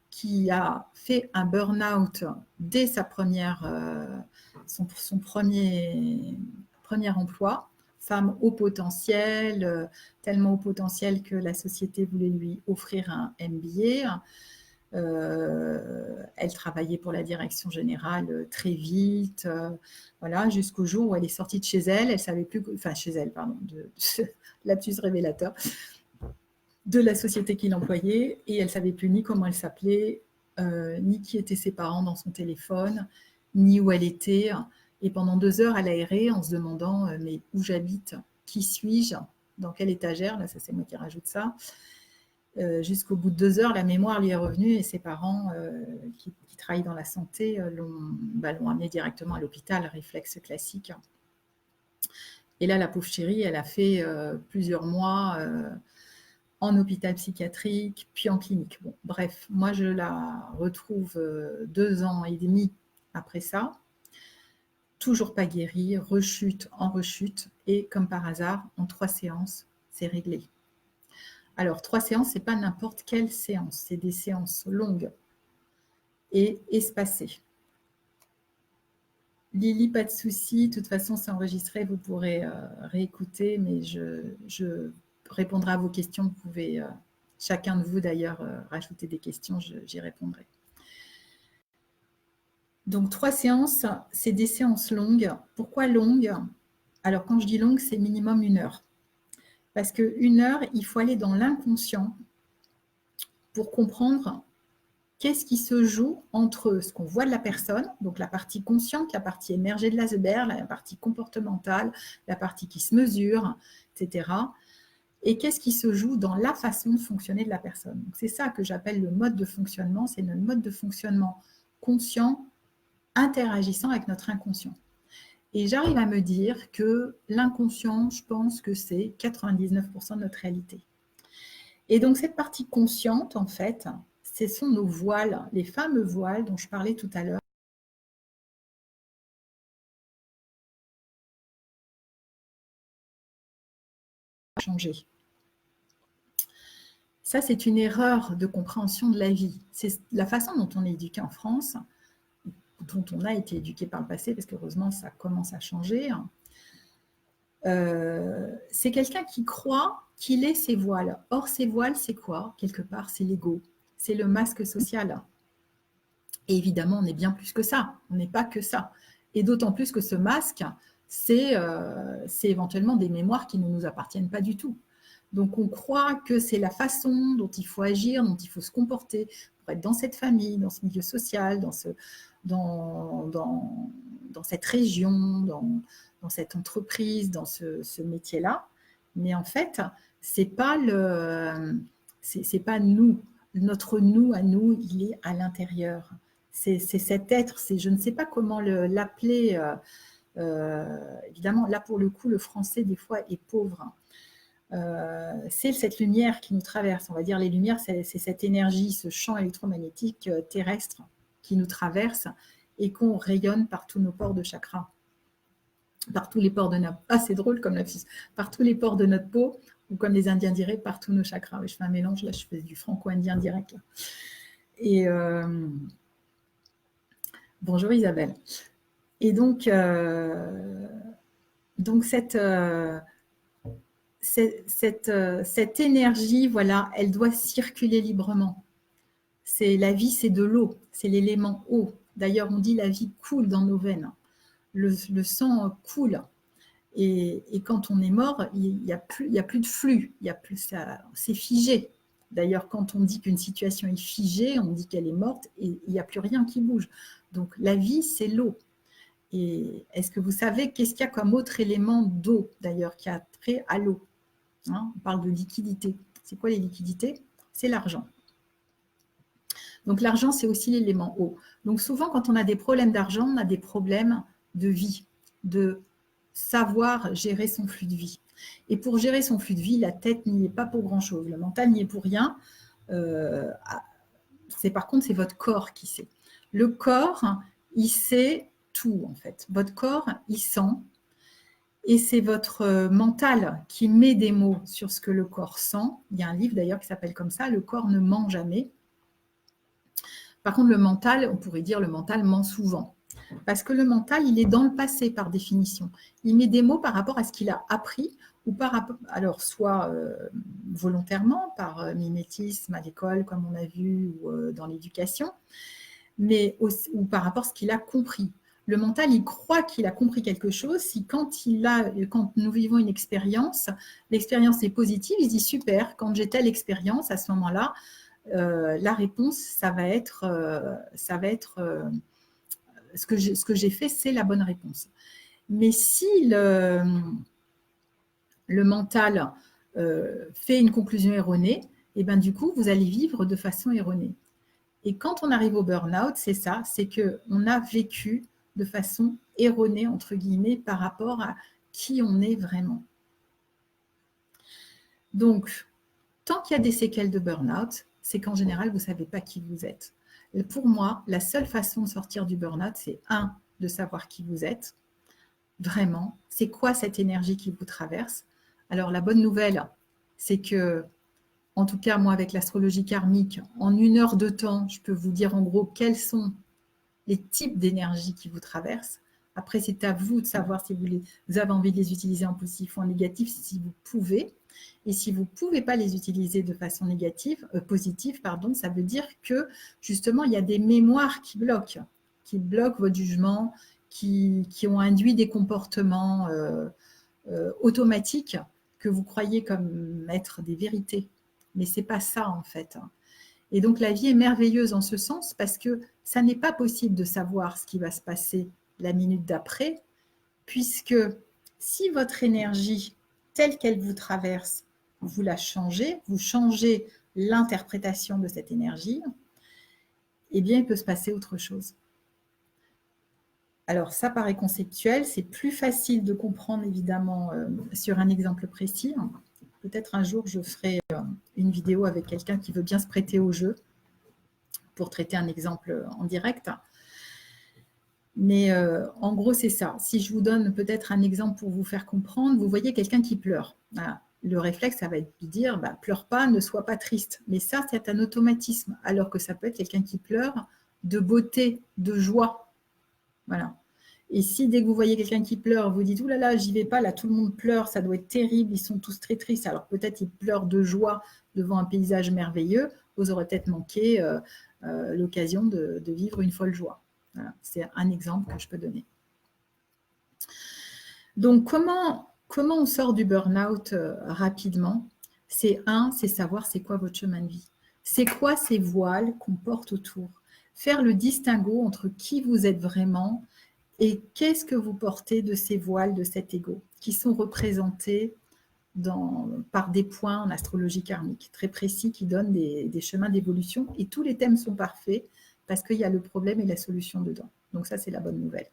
qui a fait un burn-out dès son premier emploi, femme au potentiel, tellement au potentiel que la société voulait lui offrir un MBA. Elle travaillait pour la direction générale très vite, voilà, jusqu'au jour où elle est sortie de chez elle. Elle savait plus, enfin chez elle, pardon, lapsus révélateur, de la société qui l'employait, et elle savait plus ni comment elle s'appelait, ni qui étaient ses parents dans son téléphone, ni où elle était. Et pendant 2 heures, elle a erré en se demandant mais où j'habite, qui suis-je, dans quelle étagère, là ça c'est moi qui rajoute ça. Jusqu'au bout de 2 heures, la mémoire lui est revenue, et ses parents, qui travaillent dans la santé, l'ont amenée directement à l'hôpital, réflexe classique. Et là, la pauvre chérie, elle a fait plusieurs mois en hôpital psychiatrique, puis en clinique. Bon, bref, moi, je la retrouve 2 ans et demi après ça, toujours pas guérie, rechute en rechute, et comme par hasard, en 3 séances, c'est réglé. Alors, 3 séances, ce n'est pas n'importe quelle séance, c'est des séances longues et espacées. Lily, pas de souci, de toute façon, c'est enregistré, vous pourrez réécouter, mais je répondrai à vos questions. Vous pouvez, chacun de vous d'ailleurs, rajouter des questions, j'y répondrai. Donc, 3 séances, c'est des séances longues. Pourquoi longues? Alors, quand je dis longue, c'est minimum 1 heure. Parce qu'1 heure, il faut aller dans l'inconscient pour comprendre qu'est-ce qui se joue entre ce qu'on voit de la personne, donc la partie consciente, la partie émergée de l'iceberg, la partie comportementale, la partie qui se mesure, etc. Et qu'est-ce qui se joue dans la façon de fonctionner de la personne. C'est ça que j'appelle le mode de fonctionnement, c'est notre mode de fonctionnement conscient, interagissant avec notre inconscient. Et j'arrive à me dire que l'inconscient, je pense que c'est 99% de notre réalité. Et donc cette partie consciente, en fait, ce sont nos voiles, les fameux voiles dont je parlais tout à l'heure. Changer. Ça, c'est une erreur de compréhension de la vie. C'est la façon dont on est éduqué en France, dont on a été éduqué par le passé, parce qu'heureusement, ça commence à changer. C'est quelqu'un qui croit qu'il est ses voiles. Or, ses voiles, c'est quoi? Quelque part, c'est l'ego. C'est le masque social. Et évidemment, on est bien plus que ça. On n'est pas que ça. Et d'autant plus que ce masque, c'est éventuellement des mémoires qui ne nous appartiennent pas du tout. Donc, on croit que c'est la façon dont il faut agir, dont il faut se comporter pour être dans cette famille, dans ce milieu social, dans cette région, dans cette entreprise, dans ce métier-là. Mais en fait, c'est pas nous. Notre nous à nous, il est à l'intérieur. C'est cet être, je ne sais pas comment l'appeler. Évidemment, là pour le coup, le français des fois est pauvre. C'est cette lumière qui nous traverse. On va dire les lumières, c'est cette énergie, ce champ électromagnétique terrestre qui nous traverse et qu'on rayonne par tous nos pores de chakra, par tous les pores de notre... Ah, c'est drôle comme lapsus. Par tous les pores de notre peau, ou comme les Indiens diraient, par tous nos chakras. Je fais un mélange, là, je fais du franco-indien direct. Là. Et bonjour Isabelle. Et donc cette énergie, voilà, elle doit circuler librement. La vie, c'est de l'eau, c'est l'élément eau. D'ailleurs, on dit la vie coule dans nos veines. Le sang coule. Et quand on est mort, il n'y a plus de flux, c'est figé. D'ailleurs, quand on dit qu'une situation est figée, on dit qu'elle est morte et il n'y a plus rien qui bouge. Donc la vie, c'est l'eau. Et est-ce que vous savez qu'est-ce qu'il y a comme autre élément d'eau, d'ailleurs, qui a trait à l'eau, hein? On parle de liquidité. C'est quoi les liquidités? C'est l'argent. Donc l'argent, c'est aussi l'élément eau. Donc souvent, quand on a des problèmes d'argent, on a des problèmes de vie, de savoir gérer son flux de vie. Et pour gérer son flux de vie, la tête n'y est pas pour grand-chose, le mental n'y est pour rien. Par contre, c'est votre corps qui sait. Le corps, il sait tout, en fait. Votre corps, il sent. Et c'est votre mental qui met des mots sur ce que le corps sent. Il y a un livre d'ailleurs qui s'appelle comme ça, « Le corps ne ment jamais ». Par contre, le mental, on pourrait dire le mental ment souvent. Parce que le mental, il est dans le passé par définition. Il met des mots par rapport à ce qu'il a appris, ou par rapport, alors soit volontairement, par mimétisme à l'école, comme on a vu, ou dans l'éducation, mais aussi, ou par rapport à ce qu'il a compris. Le mental, il croit qu'il a compris quelque chose. Si quand nous vivons une expérience, l'expérience est positive, il se dit super, quand j'ai telle expérience, à ce moment-là, la réponse, ça va être ce que j'ai fait, c'est la bonne réponse. Mais si le mental fait une conclusion erronée, et ben du coup, vous allez vivre de façon erronée. Et quand on arrive au burn-out, c'est ça, c'est qu'on a vécu de façon erronée, entre guillemets, par rapport à qui on est vraiment. Donc, tant qu'il y a des séquelles de burn-out, c'est qu'en général, vous ne savez pas qui vous êtes. Et pour moi, la seule façon de sortir du burn-out, c'est de savoir qui vous êtes, vraiment. C'est quoi cette énergie qui vous traverse? Alors, la bonne nouvelle, c'est que, en tout cas, moi, avec l'astrologie karmique, en 1 heure de temps, je peux vous dire en gros quels sont les types d'énergie qui vous traversent. Après, c'est à vous de savoir si vous avez envie de les utiliser en positif ou en négatif, si vous pouvez. Et si vous ne pouvez pas les utiliser de façon positive, ça veut dire que justement, il y a des mémoires qui bloquent votre jugement, qui ont induit des comportements automatiques que vous croyez comme être des vérités. Mais ce n'est pas ça en fait. Et donc la vie est merveilleuse en ce sens parce que ça n'est pas possible de savoir ce qui va se passer la minute d'après, puisque si votre énergie telle qu'elle vous traverse, vous la changez, vous changez l'interprétation de cette énergie, eh bien il peut se passer autre chose. Alors ça paraît conceptuel, c'est plus facile de comprendre évidemment sur un exemple précis. Peut-être un jour je ferai une vidéo avec quelqu'un qui veut bien se prêter au jeu pour traiter un exemple en direct. Mais en gros, c'est ça. Si je vous donne peut-être un exemple pour vous faire comprendre, vous voyez quelqu'un qui pleure. Voilà. Le réflexe, ça va être de dire « pleure pas, ne sois pas triste ». Mais ça, c'est un automatisme, alors que ça peut être quelqu'un qui pleure de beauté, de joie. Voilà. Et si dès que vous voyez quelqu'un qui pleure, vous dites « Ouh là là, j'y vais pas, là tout le monde pleure, ça doit être terrible, ils sont tous très tristes ». Alors peut-être ils pleurent de joie devant un paysage merveilleux, vous aurez peut-être manqué l'occasion de vivre une folle joie. Voilà, c'est un exemple que je peux donner. Donc, comment on sort du burn-out rapidement? C'est savoir c'est quoi votre chemin de vie. C'est quoi ces voiles qu'on porte autour? Faire le distinguo entre qui vous êtes vraiment et qu'est-ce que vous portez de ces voiles, de cet ego, qui sont représentés par des points en astrologie karmique, très précis, qui donnent des chemins d'évolution. Et tous les thèmes sont parfaits, parce qu'il y a le problème et la solution dedans. Donc ça, c'est la bonne nouvelle.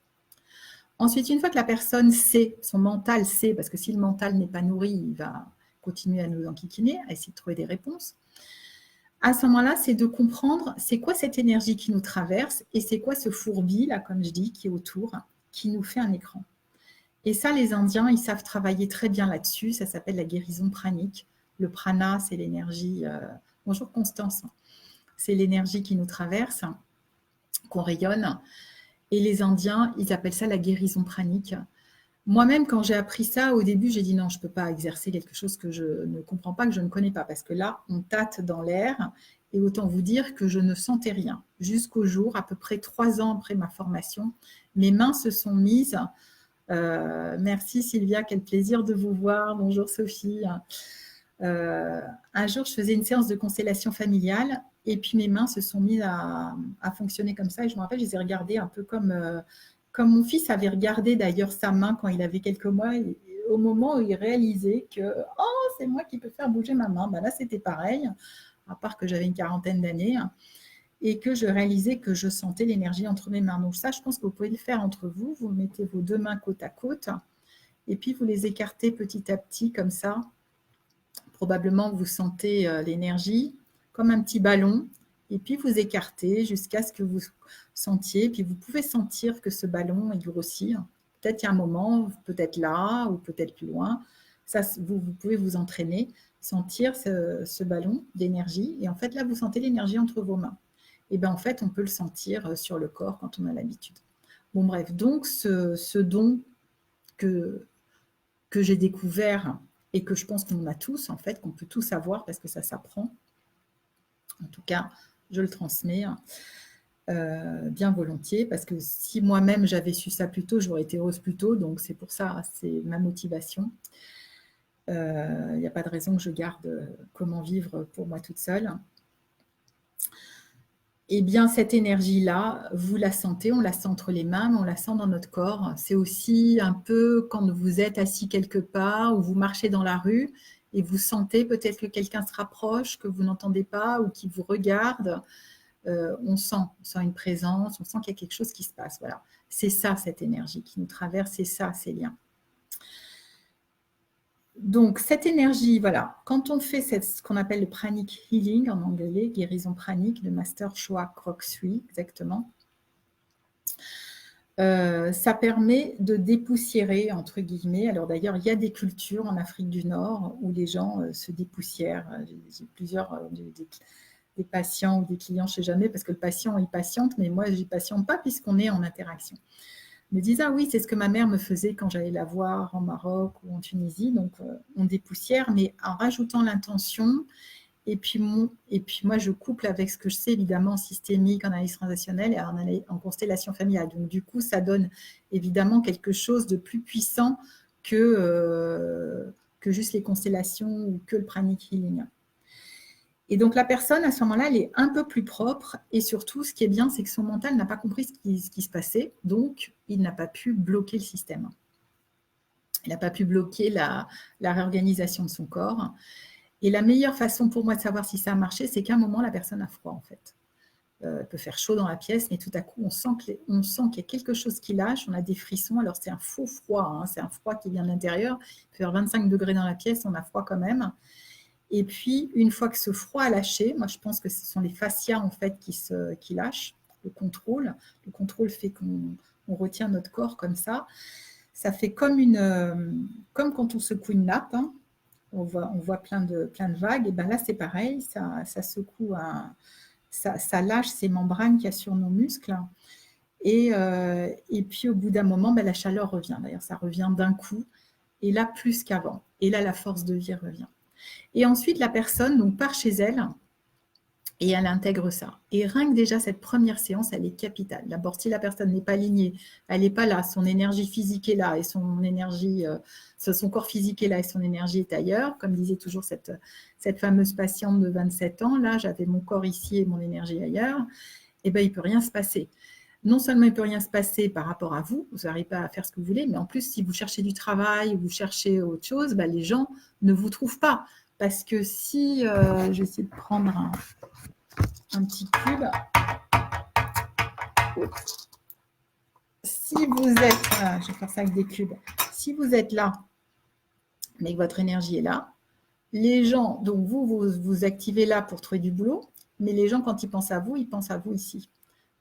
Ensuite, une fois que la personne sait, son mental sait, parce que si le mental n'est pas nourri, il va continuer à nous enquiquiner, à essayer de trouver des réponses. À ce moment-là, c'est de comprendre c'est quoi cette énergie qui nous traverse et c'est quoi ce fourbi, là, comme je dis, qui est autour, qui nous fait un écran. Et ça, les Indiens, ils savent travailler très bien là-dessus. Ça s'appelle la guérison pranique. Le prana, c'est l'énergie... Bonjour Constance. C'est l'énergie qui nous traverse, qu'on rayonne. Et les Indiens, ils appellent ça la guérison pranique. Moi-même, quand j'ai appris ça, au début, j'ai dit non, je ne peux pas exercer quelque chose que je ne comprends pas, que je ne connais pas, parce que là, on tâte dans l'air, et autant vous dire que je ne sentais rien. Jusqu'au jour, à peu près 3 ans après ma formation, mes mains se sont mises. Merci Sylvia, quel plaisir de vous voir. Bonjour Sophie. Un jour, je faisais une séance de constellation familiale, et puis mes mains se sont mises à fonctionner comme ça, et je me rappelle, je les ai regardées un peu comme mon fils avait regardé d'ailleurs sa main quand il avait quelques mois, et au moment où il réalisait que oh, c'est moi qui peux faire bouger ma main. Ben là, c'était pareil, à part que j'avais une quarantaine d'années, et que je réalisais que je sentais l'énergie entre mes mains. Donc ça, je pense que vous pouvez le faire entre vous. Vous mettez vos 2 mains côte à côte, et puis vous les écartez petit à petit comme ça. Probablement, vous sentez l'énergie comme un petit ballon, et puis vous écartez jusqu'à ce que vous sentiez. Puis vous pouvez sentir que ce ballon, il grossit. Peut-être il y a un moment, peut-être là, ou peut-être plus loin. Ça, vous pouvez vous entraîner, sentir ce ballon d'énergie. Et en fait, là, vous sentez l'énergie entre vos mains. Et bien, en fait, on peut le sentir sur le corps quand on a l'habitude. Bon, bref, donc ce don que j'ai découvert et que je pense qu'on a tous, en fait, qu'on peut tous avoir parce que ça s'apprend. En tout cas, je le transmets bien volontiers, parce que si moi-même j'avais su ça plus tôt, j'aurais été heureuse plus tôt, donc c'est pour ça, c'est ma motivation. Il n'y a pas de raison que je garde comment vivre pour moi toute seule. Eh bien, cette énergie-là, vous la sentez, on la sent entre les mains, mais on la sent dans notre corps. C'est aussi un peu quand vous êtes assis quelque part ou vous marchez dans la rue et vous sentez peut-être que quelqu'un se rapproche, que vous n'entendez pas ou qui vous regarde. On sent une présence, on sent qu'il y a quelque chose qui se passe. Voilà. C'est ça, cette énergie qui nous traverse, c'est ça, ces liens. Donc, cette énergie, voilà, quand on fait ce qu'on appelle le pranic healing en anglais, guérison pranique de Master Choa Kok Sui, exactement, ça permet de dépoussiérer, entre guillemets. Alors d'ailleurs, il y a des cultures en Afrique du Nord où les gens se dépoussièrent. J'ai plusieurs des patients ou des clients, je ne sais jamais, parce que le patient, il patiente, mais moi, je n'y patiente pas puisqu'on est en interaction. Me disent, ah oui, c'est ce que ma mère me faisait quand j'allais la voir en Maroc ou en Tunisie. Donc, on dépoussière, mais en rajoutant l'intention. Et puis moi, je couple avec ce que je sais, évidemment, en systémique, en analyse transactionnelle et en constellation familiale. Donc, du coup, ça donne évidemment quelque chose de plus puissant que juste les constellations ou que le pranic healing. Et donc, la personne, à ce moment-là, elle est un peu plus propre. Et surtout, ce qui est bien, c'est que son mental n'a pas compris ce qui se passait. Donc, il n'a pas pu bloquer le système. Il n'a pas pu bloquer la réorganisation de son corps. Et la meilleure façon pour moi de savoir si ça a marché, c'est qu'à un moment, la personne a froid, en fait. Il peut faire chaud dans la pièce, mais tout à coup, on sent qu'il y a quelque chose qui lâche, on a des frissons. Alors, c'est un faux froid, hein, c'est un froid qui vient de l'intérieur. Il peut faire 25 degrés dans la pièce, on a froid quand même. Et puis, une fois que ce froid a lâché, moi, je pense que ce sont les fascias, en fait, qui lâchent, le contrôle. Le contrôle fait qu'on retient notre corps comme ça. Ça fait comme quand on secoue une nappe, hein. On voit plein de vagues. Et bien là, c'est pareil, ça secoue, ça lâche ces membranes qu'il y a sur nos muscles. Et puis, au bout d'un moment, la chaleur revient. D'ailleurs, ça revient d'un coup. Et là, plus qu'avant. Et là, la force de vie revient. Et ensuite, la personne donc, part chez elle et elle intègre ça. Et rien que déjà, cette première séance, elle est capitale. D'abord, si la personne n'est pas alignée, elle n'est pas là, son énergie physique est là et son corps physique est là et son énergie est ailleurs. Comme disait toujours cette fameuse patiente de 27 ans, là, j'avais mon corps ici et mon énergie ailleurs, et bien, il ne peut rien se passer. Non seulement il ne peut rien se passer par rapport à vous, vous n'arrivez pas à faire ce que vous voulez, mais en plus, si vous cherchez du travail ou vous cherchez autre chose, les gens ne vous trouvent pas. Parce que si, je vais essayer de prendre un petit cube. Si vous êtes, je vais faire ça avec des cubes. Si vous êtes là, mais que votre énergie est là, les gens, donc vous activez là pour trouver du boulot, mais les gens, quand ils pensent à vous ici.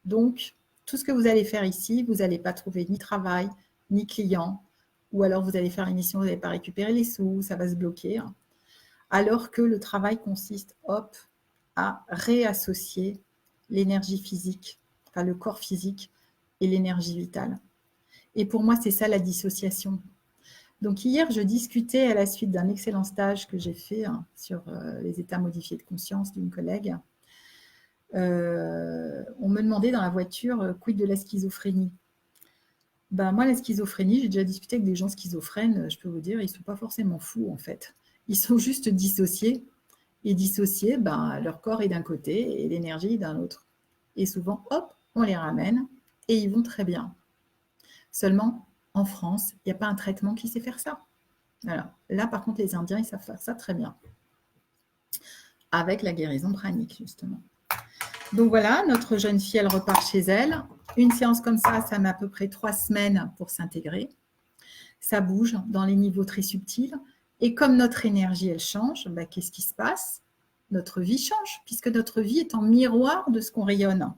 Donc, tout ce que vous allez faire ici, vous n'allez pas trouver ni travail, ni client, ou alors vous allez faire une mission, vous n'allez pas récupérer les sous, ça va se bloquer. Alors que le travail consiste, à réassocier l'énergie physique, enfin le corps physique et l'énergie vitale. Et pour moi, c'est ça la dissociation. Donc hier, je discutais à la suite d'un excellent stage que j'ai fait sur les états modifiés de conscience d'une collègue. On me demandait dans la voiture, quid de la schizophrénie. Ben, moi, la schizophrénie, j'ai déjà discuté avec des gens schizophrènes, je peux vous dire, ils ne sont pas forcément fous en fait. Ils sont juste dissociés. Et dissociés, ben, leur corps est d'un côté et l'énergie est d'un autre. Et souvent, hop, on les ramène et ils vont très bien. Seulement, en France, il n'y a pas un traitement qui sait faire ça. Voilà. Là, par contre, les Indiens, ils savent faire ça très bien. Avec la guérison pranique, justement. Donc voilà, notre jeune fille, elle repart chez elle. Une séance comme ça met à peu près 3 semaines pour s'intégrer. Ça bouge dans les niveaux très subtils. Et comme notre énergie, elle change, ben, qu'est-ce qui se passe? Notre vie change, puisque notre vie est en miroir de ce qu'on rayonne.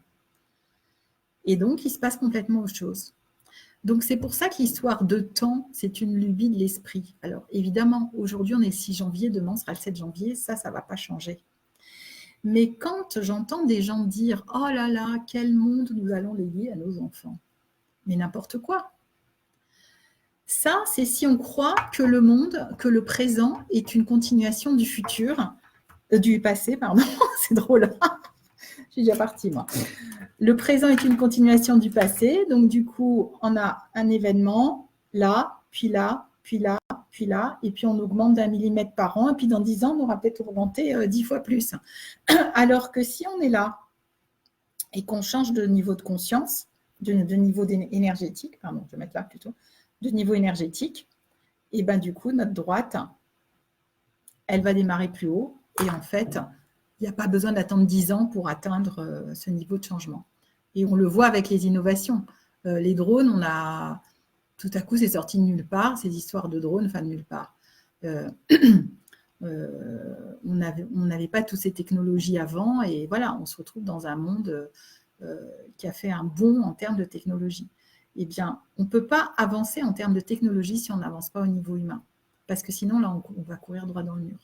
Et donc, il se passe complètement autre chose. Donc, c'est pour ça que l'histoire de temps, c'est une lubie de l'esprit. Alors, évidemment, aujourd'hui, on est le 6 janvier, demain, on sera le 7 janvier, ça ne va pas changer. Mais quand j'entends des gens dire « Oh là là, quel monde nous allons léguer à nos enfants ?» Mais n'importe quoi. Ça, c'est si on croit que le monde, que le présent est une continuation du futur, du passé, pardon, c'est drôle. Je suis déjà partie, moi. Le présent est une continuation du passé, donc du coup, on a un événement là, puis là, puis là, puis là, et puis on augmente d'1 millimètre par an, et puis dans 10 ans, on aura peut-être augmenté 10 fois plus. Alors que si on est là et qu'on change de niveau de conscience, de niveau énergétique, pardon, je vais mettre là plutôt, de niveau énergétique, et bien du coup, notre droite, elle va démarrer plus haut, et en fait, il n'y a pas besoin d'attendre 10 ans pour atteindre ce niveau de changement. Et on le voit avec les innovations. Les drones, tout à coup, c'est sorti de nulle part, ces histoires de drones, enfin de nulle part. On n'avait pas toutes ces technologies avant, et voilà, on se retrouve dans un monde qui a fait un bond en termes de technologie. Eh bien, on ne peut pas avancer en termes de technologie si on n'avance pas au niveau humain, parce que sinon, là, on va courir droit dans le mur.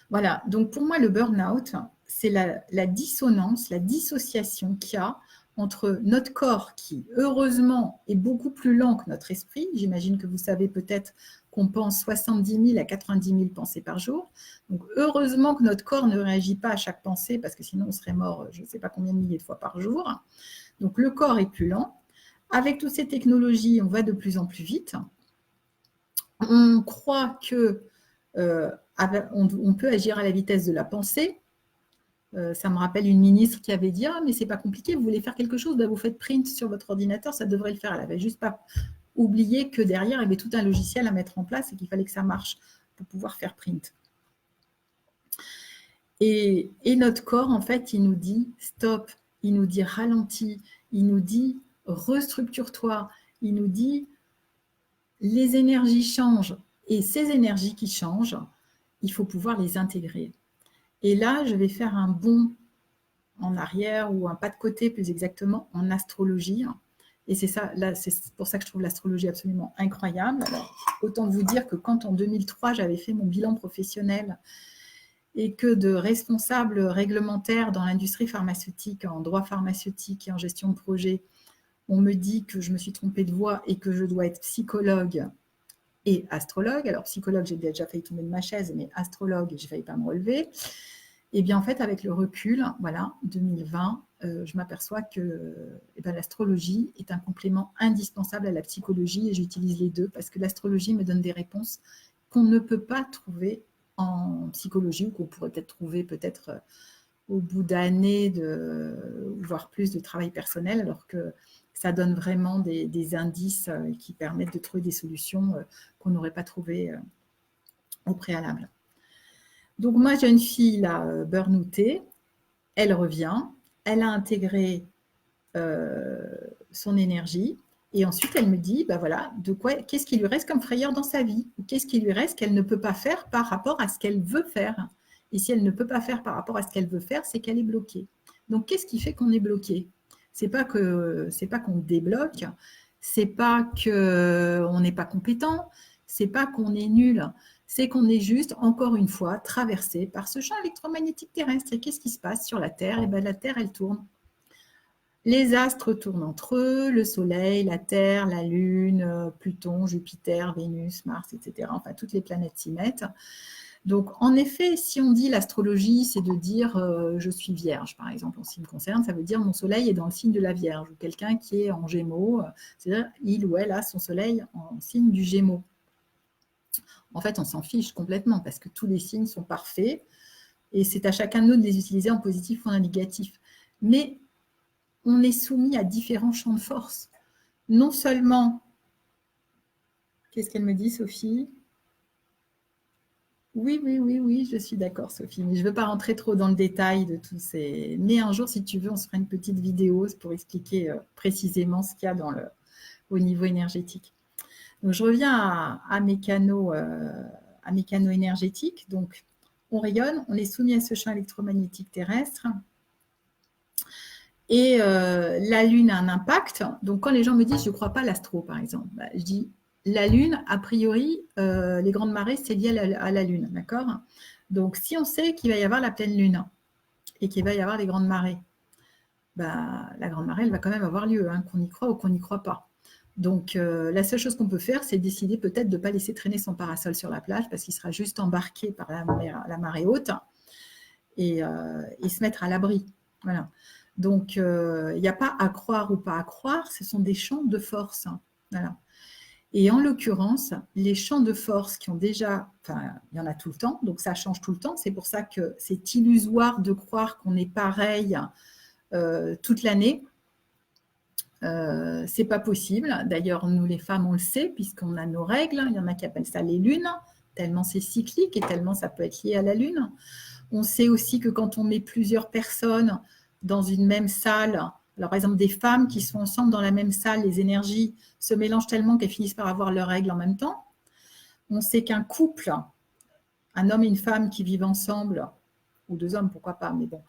Voilà, donc pour moi, le burn-out, c'est la dissonance, la dissociation qu'il y a entre notre corps qui, heureusement, est beaucoup plus lent que notre esprit. J'imagine que vous savez peut-être qu'on pense 70 000 à 90 000 pensées par jour. Donc, heureusement que notre corps ne réagit pas à chaque pensée, parce que sinon, on serait mort je ne sais pas combien de milliers de fois par jour. Donc, le corps est plus lent. Avec toutes ces technologies, on va de plus en plus vite. On croit que on peut agir à la vitesse de la pensée. Ça me rappelle une ministre qui avait dit « Ah, mais c'est pas compliqué, vous voulez faire quelque chose, ben vous faites print sur votre ordinateur, ça devrait le faire. » Elle n'avait juste pas oublié que derrière, il y avait tout un logiciel à mettre en place et qu'il fallait que ça marche pour pouvoir faire print. Et notre corps, en fait, il nous dit « Stop », il nous dit « Ralentis », il nous dit « Restructure-toi », il nous dit « Les énergies changent ». Et ces énergies qui changent, il faut pouvoir les intégrer. Et là, je vais faire un bond en arrière ou un pas de côté, plus exactement, en astrologie. Et c'est ça, là, c'est pour ça que je trouve l'astrologie absolument incroyable. Alors, autant vous dire que quand en 2003, j'avais fait mon bilan professionnel et que de responsable réglementaire dans l'industrie pharmaceutique, en droit pharmaceutique et en gestion de projet, on me dit que je me suis trompée de voie et que je dois être psychologue et astrologue. Alors, psychologue, j'ai déjà failli tomber de ma chaise, mais astrologue, j'ai failli pas me relever. Et bien, en fait, avec le recul, voilà, 2020, je m'aperçois que l'astrologie est un complément indispensable à la psychologie et j'utilise les deux parce que l'astrologie me donne des réponses qu'on ne peut pas trouver en psychologie ou qu'on pourrait peut-être trouver peut-être au bout d'années, voire plus de travail personnel, alors que ça donne vraiment des indices qui permettent de trouver des solutions qu'on n'aurait pas trouvées au préalable. Donc moi, j'ai une fille là, burn-outée, elle revient, elle a intégré son énergie et ensuite elle me dit, ben voilà, qu'est-ce qui lui reste comme frayeur dans sa vie ou qu'est-ce qui lui reste qu'elle ne peut pas faire par rapport à ce qu'elle veut faire. Et si elle ne peut pas faire par rapport à ce qu'elle veut faire, c'est qu'elle est bloquée. Donc qu'est-ce qui fait qu'on est bloqué? C'est pas qu'on débloque, c'est pas qu'on n'est pas compétent, c'est pas qu'on est nul. C'est qu'on est juste, encore une fois, traversé par ce champ électromagnétique terrestre. Et qu'est-ce qui se passe sur la Terre? Et bien, la Terre, elle tourne. Les astres tournent entre eux, le Soleil, la Terre, la Lune, Pluton, Jupiter, Vénus, Mars, etc. Enfin, toutes les planètes s'y mettent. Donc, en effet, si on dit l'astrologie, c'est de dire je suis vierge, par exemple, en ce qui me concerne, ça veut dire mon soleil est dans le signe de la Vierge, ou quelqu'un qui est en Gémeaux, c'est-à-dire il ou elle a son soleil en signe du Gémeaux. En fait, on s'en fiche complètement parce que tous les signes sont parfaits et c'est à chacun de nous de les utiliser en positif ou en négatif. Mais on est soumis à différents champs de force. Non seulement, qu'est-ce qu'elle me dit, Sophie ? Oui, je suis d'accord, Sophie, mais je ne veux pas rentrer trop dans le détail de tous ces... Mais un jour, si tu veux, on se fera une petite vidéo pour expliquer précisément ce qu'il y a au niveau énergétique. Donc, je reviens à mes canaux énergétiques. Donc, on rayonne, on est soumis à ce champ électromagnétique terrestre. Et la Lune a un impact. Donc, quand les gens me disent « je ne crois pas à l'astro », par exemple, je dis la Lune, a priori, les grandes marées, c'est lié à la Lune, d'accord? Donc, si on sait qu'il va y avoir la pleine Lune et qu'il va y avoir les grandes marées, la grande marée, elle va quand même avoir lieu, hein, qu'on y croit ou qu'on n'y croit pas. Donc, la seule chose qu'on peut faire, c'est décider peut-être de ne pas laisser traîner son parasol sur la plage parce qu'il sera juste embarqué par la marée haute et se mettre à l'abri. Voilà. Donc, il n'y a pas à croire ou pas à croire, ce sont des champs de force. Voilà. Et en l'occurrence, les champs de force qui ont déjà, enfin, il y en a tout le temps, donc ça change tout le temps. C'est pour ça que c'est illusoire de croire qu'on est pareil toute l'année. C'est pas possible. D'ailleurs, nous les femmes, on le sait, puisqu'on a nos règles. Il y en a qui appellent ça les lunes, tellement c'est cyclique et tellement ça peut être lié à la lune. On sait aussi que quand on met plusieurs personnes dans une même salle, alors par exemple des femmes qui sont ensemble dans la même salle, les énergies se mélangent tellement qu'elles finissent par avoir leurs règles en même temps. On sait qu'un couple, un homme et une femme qui vivent ensemble, ou deux hommes, pourquoi pas, mais bon,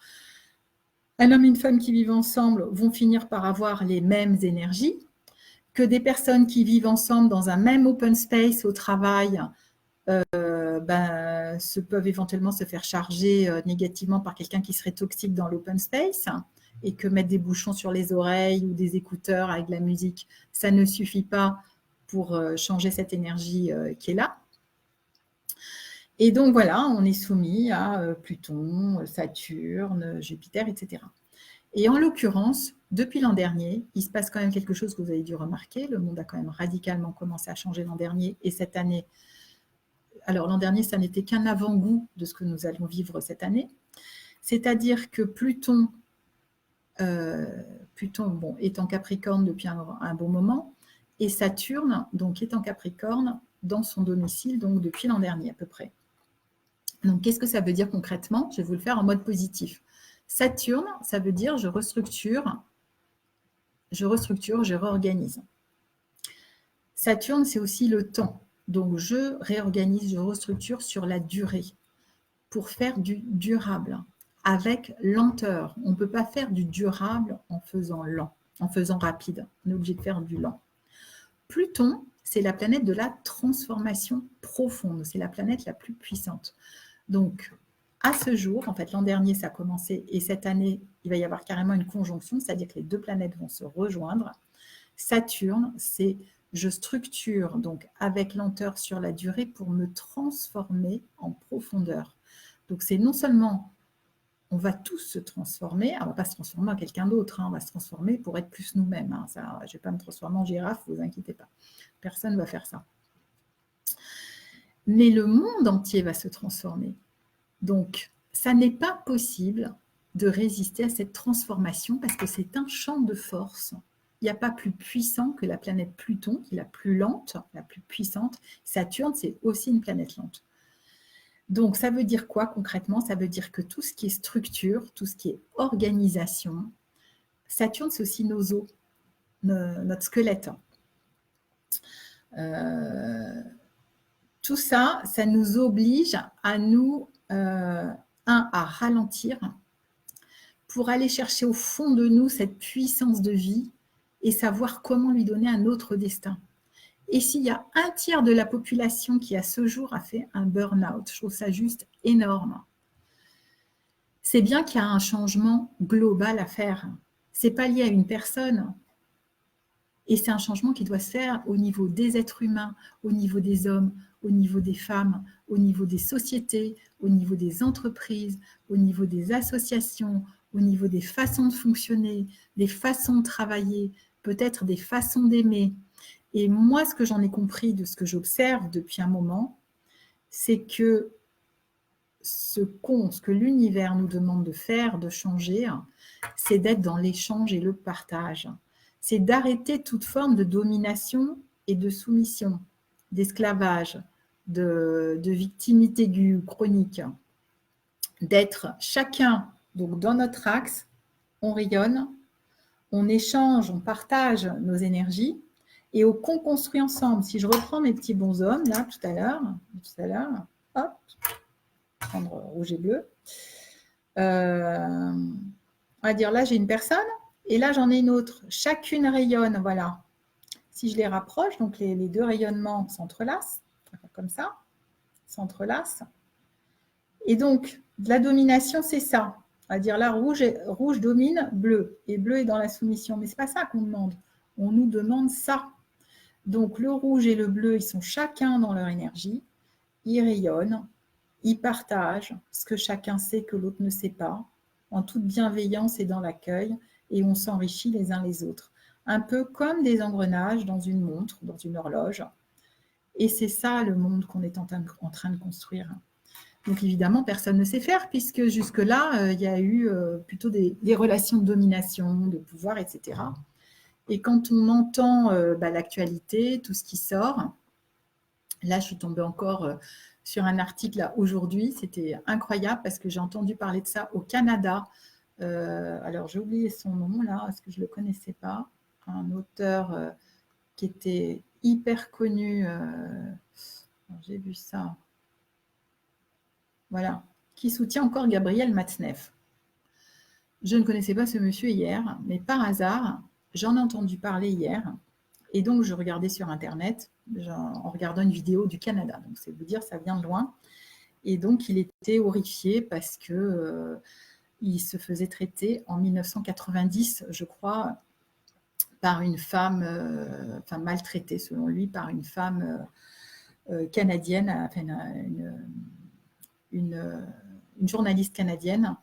un homme et une femme qui vivent ensemble vont finir par avoir les mêmes énergies, que des personnes qui vivent ensemble dans un même open space au travail peuvent éventuellement se faire charger négativement par quelqu'un qui serait toxique dans l'open space et que mettre des bouchons sur les oreilles ou des écouteurs avec de la musique, ça ne suffit pas pour changer cette énergie qui est là. Et donc voilà, on est soumis à Pluton, Saturne, Jupiter, etc. Et en l'occurrence, depuis l'an dernier, il se passe quand même quelque chose que vous avez dû remarquer. Le monde a quand même radicalement commencé à changer l'an dernier et cette année. Alors l'an dernier, ça n'était qu'un avant-goût de ce que nous allons vivre cette année. C'est-à-dire que Pluton est en Capricorne depuis un bon moment et Saturne donc, est en Capricorne dans son domicile donc, depuis l'an dernier à peu près. Donc qu'est-ce que ça veut dire concrètement? Je vais vous le faire en mode positif. Saturne, ça veut dire je restructure, je réorganise. Saturne, c'est aussi le temps. Donc, je réorganise, je restructure sur la durée pour faire du durable, avec lenteur. On ne peut pas faire du durable en faisant lent, en faisant rapide. On est obligé de faire du lent. Pluton, c'est la planète de la transformation profonde. C'est la planète la plus puissante. Donc, à ce jour, en fait, l'an dernier, ça a commencé et cette année, il va y avoir carrément une conjonction, c'est-à-dire que les deux planètes vont se rejoindre. Saturne, c'est je structure donc avec lenteur sur la durée pour me transformer en profondeur. Donc, c'est non seulement on va tous se transformer, on ne va pas se transformer en quelqu'un d'autre, on va se transformer pour être plus nous-mêmes. Je ne vais pas me transformer en girafe, vous inquiétez pas. Personne ne va faire ça. Mais le monde entier va se transformer. Donc, ça n'est pas possible de résister à cette transformation parce que c'est un champ de force. Il n'y a pas plus puissant que la planète Pluton, qui est la plus lente, la plus puissante. Saturne, c'est aussi une planète lente. Donc, ça veut dire quoi concrètement? Ça veut dire que tout ce qui est structure, tout ce qui est organisation, Saturne, c'est aussi nos os, notre squelette. Tout ça, ça nous oblige à nous, à ralentir pour aller chercher au fond de nous cette puissance de vie et savoir comment lui donner un autre destin. Et s'il y a un tiers de la population qui à ce jour a fait un burn-out, je trouve ça juste énorme. C'est bien qu'il y a un changement global à faire. Ce n'est pas lié à une personne. Et c'est un changement qui doit se faire au niveau des êtres humains, au niveau des hommes, au niveau des femmes, au niveau des sociétés, au niveau des entreprises, au niveau des associations, au niveau des façons de fonctionner, des façons de travailler, peut-être des façons d'aimer. Et moi, ce que j'en ai compris de ce que j'observe depuis un moment, c'est que ce que l'univers nous demande de faire, de changer, c'est d'être dans l'échange et le partage. C'est d'arrêter toute forme de domination et de soumission, d'esclavage, de victimité aiguë ou chronique. D'être chacun donc dans notre axe, on rayonne, on échange, on partage nos énergies et on construit ensemble. Si je reprends mes petits bonshommes, là, tout à l'heure, hop, prendre rouge et bleu. On va dire là, j'ai une personne et là, j'en ai une autre. Chacune rayonne, voilà. Si je les rapproche, donc les deux rayonnements s'entrelacent, comme ça, s'entrelacent. Et donc, de la domination, c'est ça. On va dire là, rouge domine bleu et bleu est dans la soumission. Mais ce n'est pas ça qu'on demande. On nous demande ça. Donc, le rouge et le bleu, ils sont chacun dans leur énergie. Ils rayonnent. Ils partagent ce que chacun sait que l'autre ne sait pas, en toute bienveillance et dans l'accueil, et on s'enrichit les uns les autres. Un peu comme des engrenages dans une montre, dans une horloge. Et c'est ça le monde qu'on est en train de construire. Donc évidemment, personne ne sait faire, puisque jusque-là, il y a eu plutôt des relations de domination, de pouvoir, etc. Et quand on entend l'actualité, tout ce qui sort, là, je suis tombée encore sur un article là, aujourd'hui, c'était incroyable parce que j'ai entendu parler de ça au Canada. Alors, j'ai oublié son nom là, parce que je ne le connaissais pas. Un auteur qui était hyper connu. J'ai vu ça. Voilà. Qui soutient encore Gabriel Matzneff. Je ne connaissais pas ce monsieur hier, mais par hasard, j'en ai entendu parler hier. Et donc, je regardais sur Internet en regardant une vidéo du Canada. Donc, c'est vous dire, ça vient de loin. Et donc, il était horrifié parce que il se faisait traiter en 1990, je crois, par une femme, enfin maltraitée selon lui, par une femme canadienne, enfin une journaliste canadienne.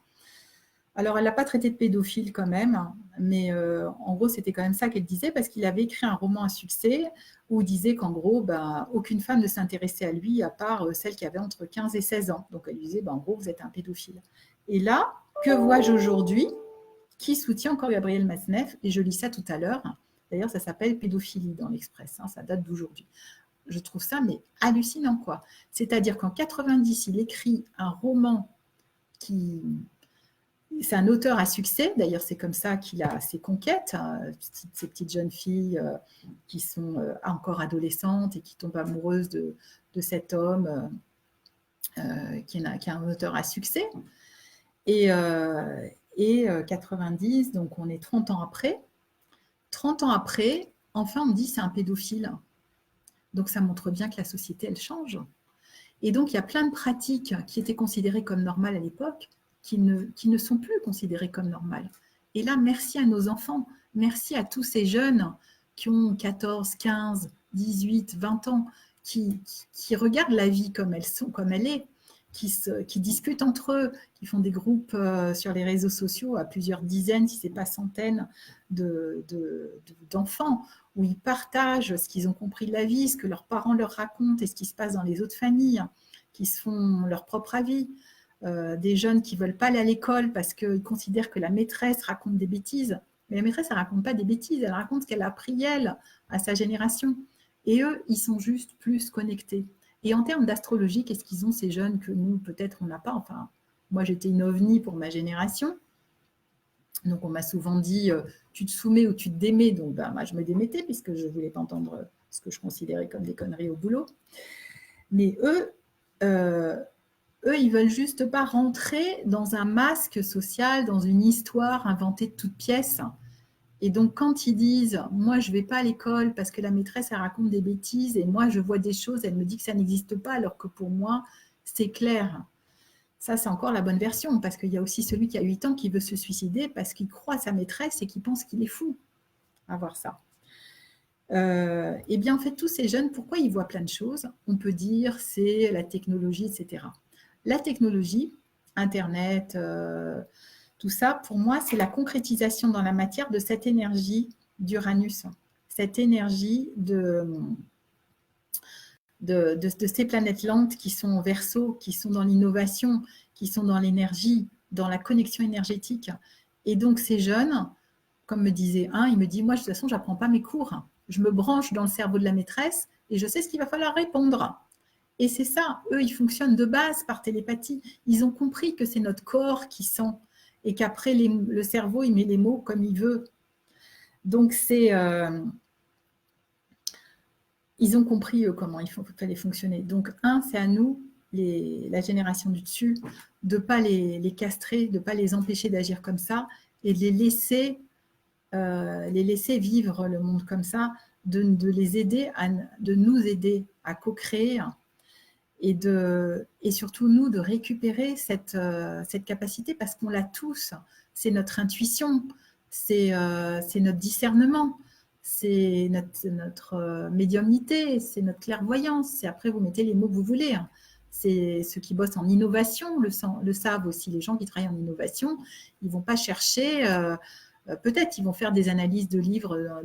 Alors, elle l'a pas traité de pédophile quand même, mais en gros, c'était quand même ça qu'elle disait, parce qu'il avait écrit un roman à succès où il disait qu'en gros, aucune femme ne s'intéressait à lui à part celle qui avait entre 15 et 16 ans. Donc, elle lui disait, en gros, vous êtes un pédophile. Et là, que vois-je aujourd'hui? Qui soutient encore Gabriel Matzneff? Et je lis ça tout à l'heure. D'ailleurs, ça s'appelle Pédophilie dans l'Express. Hein, ça date d'aujourd'hui. Je trouve ça mais hallucinant, quoi. C'est-à-dire qu'en 90, il écrit un roman qui... C'est un auteur à succès, d'ailleurs c'est comme ça qu'il a ses conquêtes, hein, ces petites jeunes filles qui sont encore adolescentes et qui tombent amoureuses de cet homme qui est un auteur à succès. Et 90, donc on est 30 ans après. 30 ans après, enfin on dit c'est un pédophile. Donc ça montre bien que la société, elle change. Et donc il y a plein de pratiques qui étaient considérées comme normales à l'époque, qui ne sont plus considérées comme normales. Et là, merci à nos enfants, merci à tous ces jeunes qui ont 14, 15, 18, 20 ans, qui regardent la vie comme elle est, qui discutent entre eux, qui font des groupes sur les réseaux sociaux à plusieurs dizaines, si ce n'est pas centaines d'enfants, où ils partagent ce qu'ils ont compris de la vie, ce que leurs parents leur racontent et ce qui se passe dans les autres familles, qui se font leur propre avis. Des jeunes qui ne veulent pas aller à l'école parce qu'ils considèrent que la maîtresse raconte des bêtises. Mais la maîtresse, elle ne raconte pas des bêtises, elle raconte ce qu'elle a appris, elle, à sa génération. Et eux, ils sont juste plus connectés. Et en termes d'astrologie, qu'est-ce qu'ils ont, ces jeunes, que nous, peut-être, on n'a pas? Enfin, moi, j'étais une ovni pour ma génération. Donc, on m'a souvent dit, tu te soumets ou tu te démets. Donc, moi, je me démettais puisque je ne voulais pas entendre ce que je considérais comme des conneries au boulot. Mais eux, ils veulent juste pas rentrer dans un masque social, dans une histoire inventée de toutes pièces. Et donc, quand ils disent « moi, je ne vais pas à l'école parce que la maîtresse, elle raconte des bêtises et moi, je vois des choses, elle me dit que ça n'existe pas, alors que pour moi, c'est clair ». Ça, c'est encore la bonne version, parce qu'il y a aussi celui qui a 8 ans qui veut se suicider parce qu'il croit à sa maîtresse et qu'il pense qu'il est fou à voir ça. Eh bien, en fait, tous ces jeunes, pourquoi ils voient plein de choses? On peut dire c'est la technologie, etc. La technologie, Internet, tout ça, pour moi, c'est la concrétisation dans la matière de cette énergie d'Uranus, cette énergie de ces planètes lentes qui sont en Verseau, qui sont dans l'innovation, qui sont dans l'énergie, dans la connexion énergétique. Et donc, ces jeunes, comme me disait un, il me dit, moi, de toute façon, je n'apprends pas mes cours. Je me branche dans le cerveau de la maîtresse et je sais ce qu'il va falloir répondre. Et c'est ça, eux, ils fonctionnent de base par télépathie. Ils ont compris que c'est notre corps qui sent et qu'après, le cerveau, il met les mots comme il veut. Donc, ils ont compris comment il fallait fonctionner. Donc, c'est à nous, la génération du dessus, de ne pas les castrer, de ne pas les empêcher d'agir comme ça et de les laisser vivre le monde comme ça, de les aider, de nous aider à co-créer et surtout nous de récupérer cette capacité parce qu'on l'a tous. C'est notre intuition, c'est notre discernement, c'est notre médiumnité, c'est notre clairvoyance. Et après, vous mettez les mots que vous voulez. C'est ceux qui bossent en innovation le savent aussi. Les gens qui travaillent en innovation, ils ne vont pas chercher... peut-être ils vont faire des analyses de livres,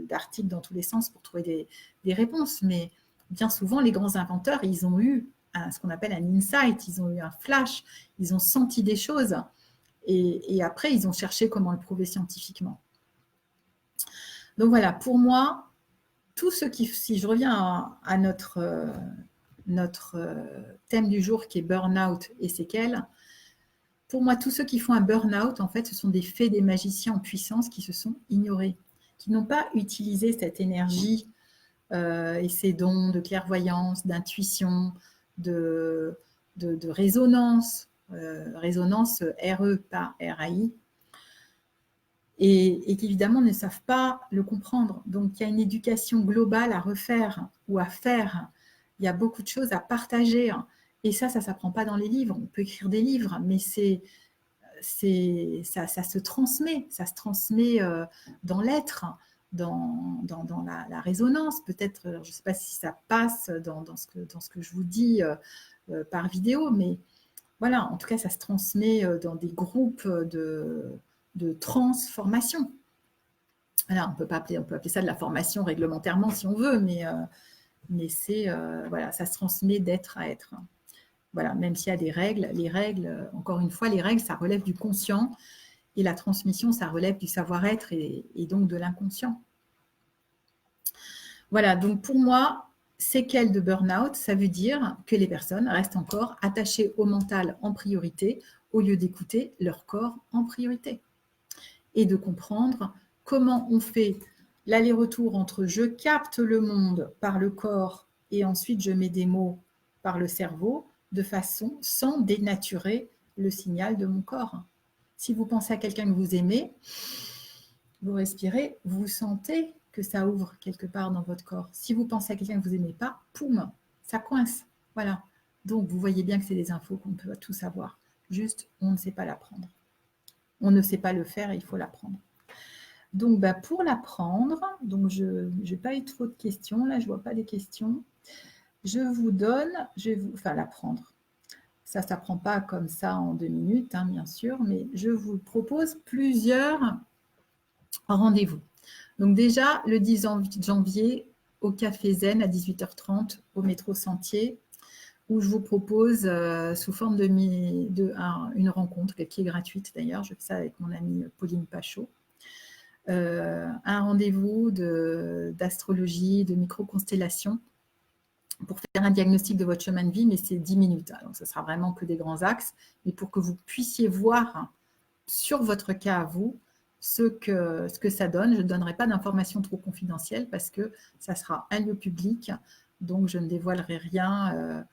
d'articles dans tous les sens pour trouver des réponses, mais bien souvent, les grands inventeurs, ils ont eu ce qu'on appelle un insight, ils ont eu un flash, ils ont senti des choses et après, ils ont cherché comment le prouver scientifiquement. Donc voilà, pour moi, tout ce qui, si je reviens à notre thème du jour qui est burn-out et séquelles, pour moi, tous ceux qui font un burn-out, en fait, ce sont des fées des magiciens en puissance qui se sont ignorés, qui n'ont pas utilisé cette énergie et ces dons de clairvoyance, d'intuition, de résonance, résonance RE, pas RAI, et qui évidemment ne savent pas le comprendre. Donc, il y a une éducation globale à refaire ou à faire. Il y a beaucoup de choses à partager. Et ça ne s'apprend pas dans les livres. On peut écrire des livres, mais ça se transmet. Ça se transmet dans l'être, dans la résonance. Peut-être, je ne sais pas si ça passe dans ce que je vous dis par vidéo, mais voilà, en tout cas, ça se transmet dans des groupes de transformation. Voilà, on peut appeler ça de la formation réglementairement si on veut, mais c'est, voilà, ça se transmet d'être à être. Voilà, même s'il y a des règles, les règles, encore une fois, les règles, ça relève du conscient et la transmission, ça relève du savoir-être et donc de l'inconscient. Voilà, donc pour moi, séquelles de burn-out, ça veut dire que les personnes restent encore attachées au mental en priorité au lieu d'écouter leur corps en priorité et de comprendre comment on fait l'aller-retour entre je capte le monde par le corps et ensuite je mets des mots par le cerveau de façon sans dénaturer le signal de mon corps. Si vous pensez à quelqu'un que vous aimez, vous respirez, vous sentez que ça ouvre quelque part dans votre corps. Si vous pensez à quelqu'un que vous n'aimez pas, poum, ça coince. Voilà. Donc, vous voyez bien que c'est des infos qu'on peut tout savoir. Juste, on ne sait pas l'apprendre. On ne sait pas le faire et il faut l'apprendre. Donc, pour l'apprendre, donc je n'ai pas eu trop de questions. Là, je ne vois pas des questions. Je vous donne, enfin l'apprendre. Ça ne s'apprend pas comme ça en 2 minutes, hein, bien sûr, mais je vous propose plusieurs rendez-vous. Donc déjà, le 10 janvier, au Café Zen à 18h30, au métro Sentier, où je vous propose, sous forme une rencontre, qui est gratuite d'ailleurs, je fais ça avec mon amie Pauline Pachot, un rendez-vous d'astrologie, de micro-constellation, pour faire un diagnostic de votre chemin de vie, mais c'est 10 minutes. Donc, ce sera vraiment que des grands axes, mais pour que vous puissiez voir sur votre cas à vous ce que ça donne. Je ne donnerai pas d'informations trop confidentielles parce que ça sera un lieu public, donc je ne dévoilerai rien.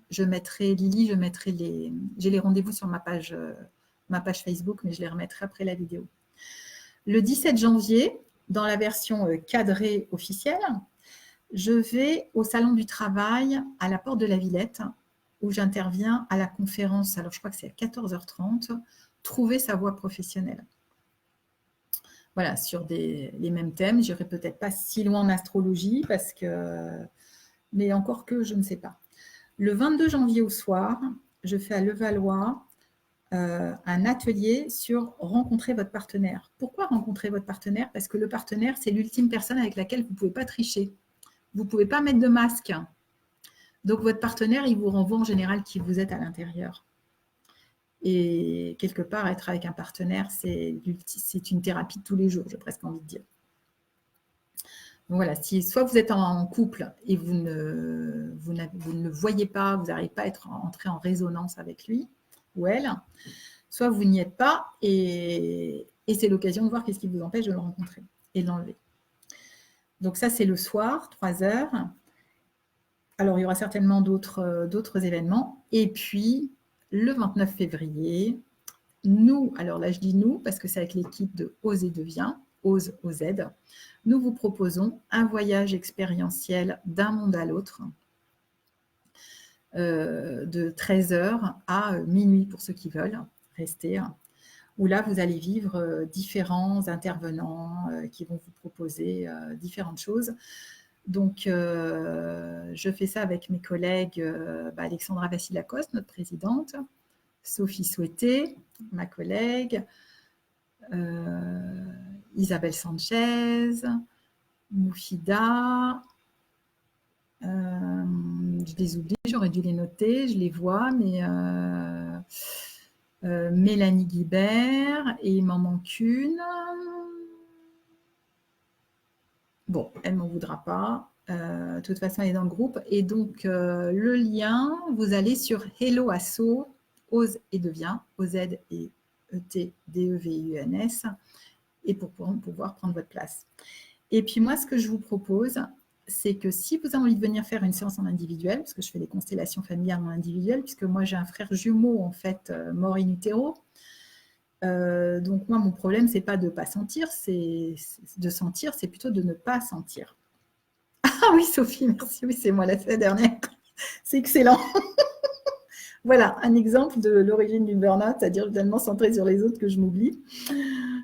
Je mettrai, Lily, j'ai les rendez-vous sur ma page Facebook, mais je les remettrai après la vidéo. Le 17 janvier, dans la version cadrée officielle, je vais au Salon du Travail à la Porte de la Villette où j'interviens à la conférence, alors je crois que c'est à 14h30, Trouver sa voie professionnelle. Voilà, sur les mêmes thèmes. Je n'irai peut-être pas si loin en astrologie, mais encore que je ne sais pas. Le 22 janvier au soir, je fais à Levallois un atelier sur rencontrer votre partenaire. Pourquoi rencontrer votre partenaire? Parce que le partenaire, c'est l'ultime personne avec laquelle vous ne pouvez pas tricher. Vous ne pouvez pas mettre de masque. Donc, votre partenaire, il vous renvoie en général qui vous êtes à l'intérieur. Et quelque part, être avec un partenaire, c'est une thérapie de tous les jours, j'ai presque envie de dire. Donc voilà, si soit vous êtes en couple et vous ne le voyez pas, vous n'arrivez pas à entrer en résonance avec lui ou elle, soit vous n'y êtes pas et c'est l'occasion de voir qu'est-ce qui vous empêche de le rencontrer et de l'enlever. Donc ça, c'est le soir, 3h. Alors, il y aura certainement d'autres événements. Et puis, le 29 février, nous, alors là, je dis nous, parce que c'est avec l'équipe de Ose et Devient, Ose, OZ, nous vous proposons un voyage expérientiel d'un monde à l'autre, de 13h à minuit pour ceux qui veulent rester, où là, vous allez vivre différents intervenants qui vont vous proposer différentes choses. Donc, je fais ça avec mes collègues Alexandra Vassilakos, notre présidente, Sophie Souhaité, ma collègue, Isabelle Sanchez, Moufida, je les oublie, j'aurais dû les noter, je les vois, mais Mélanie Guibert, et il m'en manque une. Bon, elle ne m'en voudra pas. De toute façon, elle est dans le groupe. Et donc, le lien, vous allez sur Hello Asso, Ose et Devient, OZ et ETDEVIUNS, et pour pouvoir prendre votre place. Et puis moi, ce que je vous propose, c'est que si vous avez envie de venir faire une séance en individuel, parce que je fais des constellations familiales en individuel, puisque moi j'ai un frère jumeau en fait mort in utero. Donc moi, mon problème, c'est pas de ne pas sentir, c'est de sentir, c'est plutôt de ne pas sentir. Ah oui, Sophie, merci, oui, c'est moi la dernière. C'est excellent. Voilà, un exemple de l'origine du burn-out, c'est-à-dire tellement centré sur les autres que je m'oublie.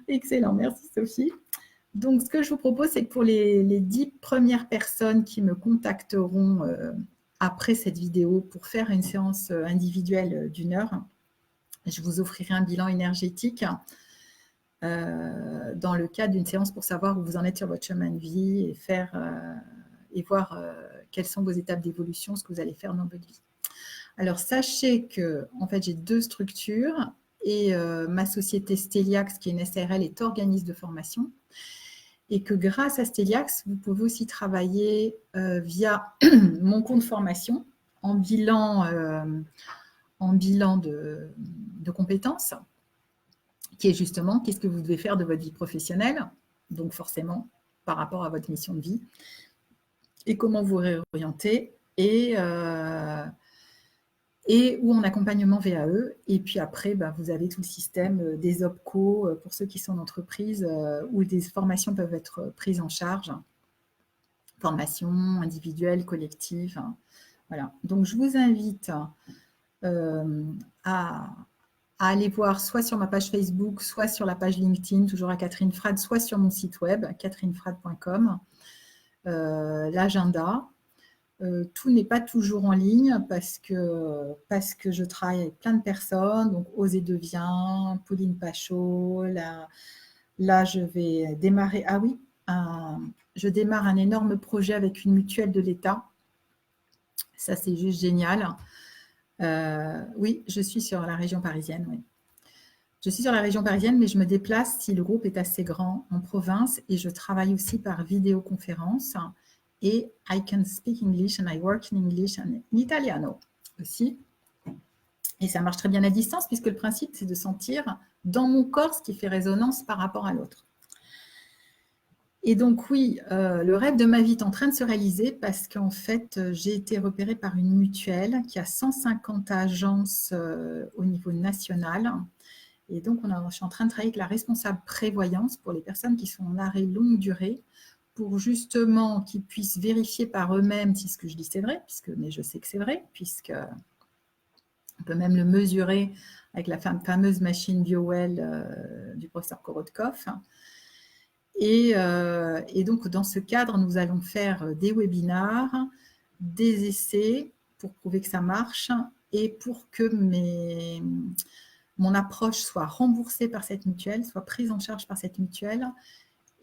Excellent, merci Sophie. Donc, ce que je vous propose, c'est que pour les 10 premières personnes qui me contacteront après cette vidéo pour faire une séance individuelle d'1 heure, je vous offrirai un bilan énergétique dans le cadre d'une séance pour savoir où vous en êtes sur votre chemin de vie et voir quelles sont vos étapes d'évolution, ce que vous allez faire dans votre vie. Alors, sachez que en fait, j'ai 2 structures et ma société Steliax, qui est une SARL, est organisme de formation. Et que grâce à Steliax, vous pouvez aussi travailler via mon compte formation en bilan de compétences, qui est justement qu'est-ce que vous devez faire de votre vie professionnelle, donc forcément par rapport à votre mission de vie, et comment vous réorienter, et ou en accompagnement VAE. Et puis après, vous avez tout le système des OPCO pour ceux qui sont en entreprise où des formations peuvent être prises en charge. Formation individuelle, collective. Voilà. Donc, je vous invite à aller voir soit sur ma page Facebook, soit sur la page LinkedIn, toujours à Catherine Frade, soit sur mon site web, catherinefrade.com, l'agenda. Tout n'est pas toujours en ligne parce que je travaille avec plein de personnes, donc Ose et Devient, Pauline Pachot, là je vais démarrer, ah oui, je démarre un énorme projet avec une mutuelle de l'État, ça c'est juste génial. Oui, je suis sur la région parisienne, oui. Je suis sur la région parisienne, mais je me déplace si le groupe est assez grand en province et je travaille aussi par vidéoconférence. Et I can speak English and I work in English and in Italiano aussi. Et ça marche très bien à distance puisque le principe, c'est de sentir dans mon corps ce qui fait résonance par rapport à l'autre. Et donc oui, le rêve de ma vie est en train de se réaliser parce qu'en fait, j'ai été repérée par une mutuelle qui a 150 agences au niveau national. Et donc, je suis en train de travailler avec la responsable prévoyance pour les personnes qui sont en arrêt longue durée pour justement qu'ils puissent vérifier par eux-mêmes si ce que je dis c'est vrai, mais je sais que c'est vrai, puisque On peut même le mesurer avec la fameuse machine BioWell du professeur Korotkov. Et donc, dans ce cadre, nous allons faire des webinars, des essais pour prouver que ça marche et pour que mon approche soit remboursée par cette mutuelle, soit prise en charge par cette mutuelle.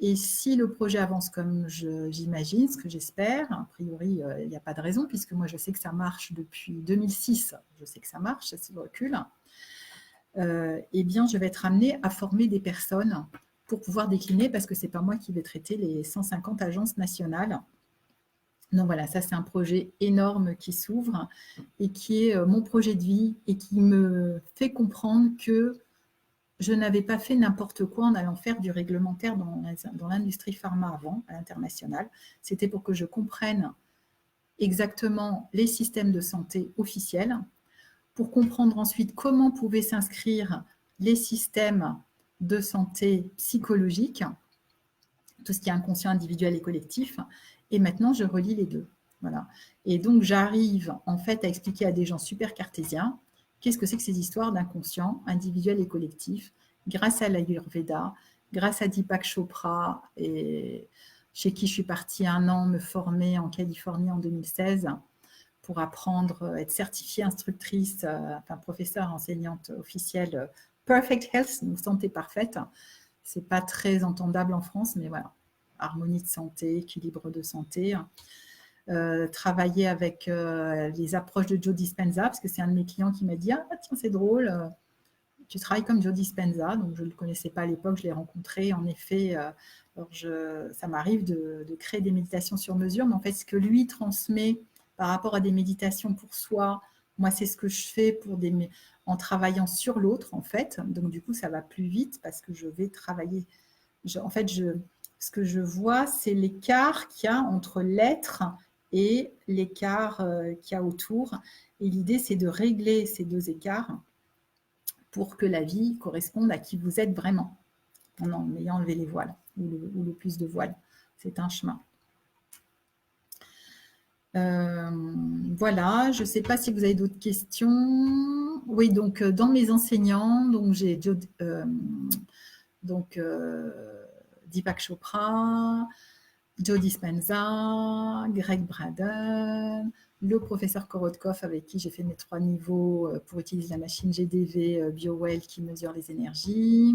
Et si le projet avance comme j'imagine, ce que j'espère, a priori, il n'y a pas de raison, puisque moi, je sais que ça marche depuis 2006. Je sais que ça marche, ça c'est le recul. Eh bien, je vais être amenée à former des personnes pour pouvoir décliner, parce que ce n'est pas moi qui vais traiter les 150 agences nationales. Donc voilà, ça c'est un projet énorme qui s'ouvre et qui est mon projet de vie et qui me fait comprendre que je n'avais pas fait n'importe quoi en allant faire du réglementaire dans l'industrie pharma avant, à l'international. C'était pour que je comprenne exactement les systèmes de santé officiels, pour comprendre ensuite comment pouvaient s'inscrire les systèmes de santé psychologique, tout ce qui est inconscient, individuel et collectif. Et maintenant, je relie les deux. Voilà. Et donc, j'arrive en fait à expliquer à des gens super cartésiens qu'est-ce que c'est que ces histoires d'inconscient, individuel et collectif, grâce à l'Ayurveda, grâce à Deepak Chopra, et chez qui je suis partie 1 an me former en Californie en 2016 pour apprendre, être certifiée instructrice, enfin professeure, enseignante officielle Perfect Health, donc santé parfaite. C'est pas très entendable en France, mais voilà. Harmonie de santé, équilibre de santé. Travailler avec les approches de Joe Dispenza, parce que c'est un de mes clients qui m'a dit « Ah tiens, c'est drôle, tu travailles comme Joe Dispenza ». Donc je ne le connaissais pas à l'époque, je l'ai rencontré. En effet, ça m'arrive de créer des méditations sur mesure, mais en fait, ce que lui transmet par rapport à des méditations pour soi, moi, c'est ce que je fais en travaillant sur l'autre, en fait. Donc, du coup, ça va plus vite parce que je vais travailler. Ce que je vois, c'est l'écart qu'il y a entre l'être et l'écart qu'il y a autour. Et l'idée, c'est de régler ces deux écarts pour que la vie corresponde à qui vous êtes vraiment, en ayant enlevé les voiles ou le plus de voiles. C'est un chemin. Voilà, je ne sais pas si vous avez d'autres questions. Oui, donc dans mes enseignants, donc j'ai Deepak Chopra, Joe Dispenza, Greg Braden, le professeur Korotkov avec qui j'ai fait mes 3 niveaux pour utiliser la machine GDV BioWell qui mesure les énergies.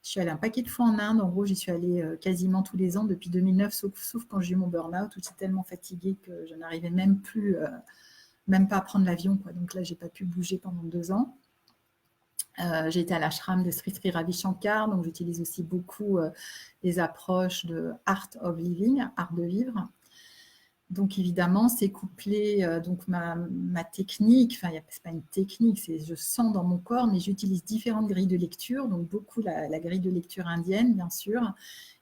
Je suis allée un paquet de fois en Inde. En gros, j'y suis allée quasiment tous les ans depuis 2009, sauf quand j'ai eu mon burn-out, où j'étais tellement fatiguée que je n'arrivais même plus, même pas à prendre l'avion. Donc là, je n'ai pas pu bouger pendant 2 ans. J'ai été à l'ashram de Sri Sri Ravi Shankar, donc j'utilise aussi beaucoup les approches de Art of Living, art de vivre. Donc évidemment, c'est couplé, donc ma technique, enfin, c'est pas une technique, c'est je sens dans mon corps, mais j'utilise différentes grilles de lecture, donc beaucoup la grille de lecture indienne, bien sûr,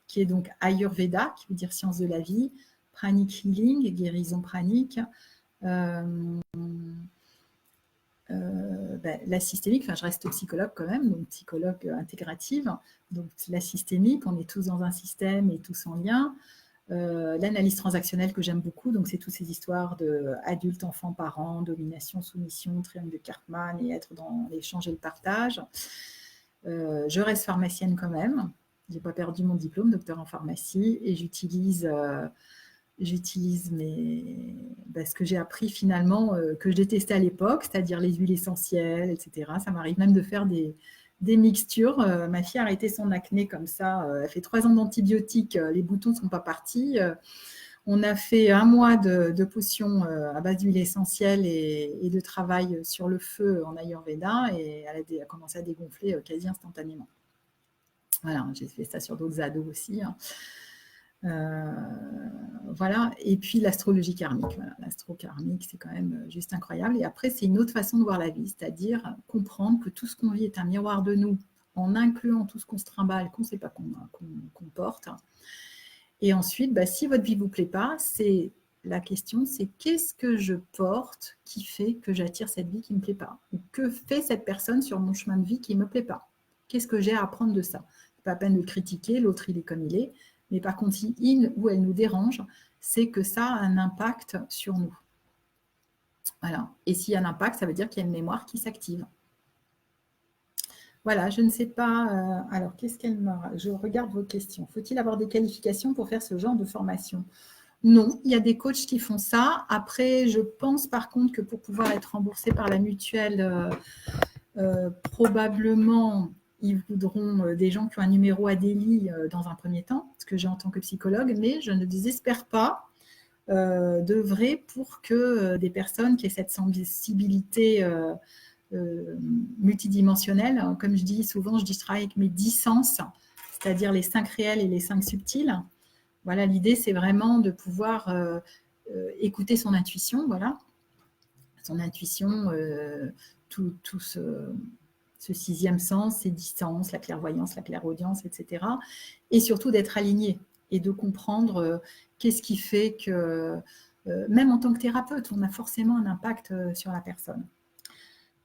qui est donc Ayurveda, qui veut dire science de la vie, Pranic Healing, guérison pranique, la systémique, enfin je reste psychologue quand même, donc psychologue intégrative, donc la systémique, on est tous dans un système et tous en lien. L'analyse transactionnelle que j'aime beaucoup, donc c'est toutes ces histoires de adultes, enfants, parents, domination, soumission, triangle de Karpman et être dans l'échange et le partage. Je reste pharmacienne quand même, j'ai pas perdu mon diplôme, docteur en pharmacie, et j'utilise ce que j'ai appris finalement, que je détestais à l'époque, c'est-à-dire les huiles essentielles, etc. Ça m'arrive même de faire des mixtures. Ma fille a arrêté son acné comme ça. Elle fait 3 ans d'antibiotiques, les boutons ne sont pas partis. On a fait 1 mois de potions à base d'huile essentielle et de travail sur le feu en Ayurveda, et elle a commencé à dégonfler quasi instantanément. Voilà, j'ai fait ça sur d'autres ados aussi. Voilà, et puis l'astrologie karmique. Voilà, l'astro karmique, c'est quand même juste incroyable. Et après, c'est une autre façon de voir la vie, c'est-à-dire comprendre que tout ce qu'on vit est un miroir de nous, en incluant tout ce qu'on se trimballe, qu'on ne sait pas qu'on porte. Et ensuite, si votre vie ne vous plaît pas, la question, c'est qu'est-ce que je porte qui fait que j'attire cette vie qui ne me plaît pas? Ou que fait cette personne sur mon chemin de vie qui ne me plaît pas? Qu'est-ce que j'ai à apprendre de ça? C'est pas la peine de le critiquer, l'autre il est comme il est. Mais par contre, si il ou elle nous dérange, c'est que ça a un impact sur nous. Voilà. Et s'il y a un impact, ça veut dire qu'il y a une mémoire qui s'active. Voilà, je ne sais pas. Alors, qu'est-ce qu'elle m'a... Je regarde vos questions. Faut-il avoir des qualifications pour faire ce genre de formation? Non, il y a des coachs qui font ça. Après, je pense par contre que pour pouvoir être remboursé par la mutuelle, probablement, ils voudront des gens qui ont un numéro ADELI dans un premier temps, ce que j'ai en tant que psychologue, mais je ne désespère pas d'œuvrer pour que des personnes qui aient cette sensibilité multidimensionnelle, hein, comme je dis souvent, je travaille avec mes 10 sens, c'est-à-dire les 5 réels et les 5 subtils. Voilà, l'idée, c'est vraiment de pouvoir écouter son intuition, voilà, son intuition, tout ce 6e sens, ces 10 sens, la clairvoyance, la clairaudience, etc. Et surtout d'être aligné et de comprendre qu'est-ce qui fait que, même en tant que thérapeute, on a forcément un impact sur la personne.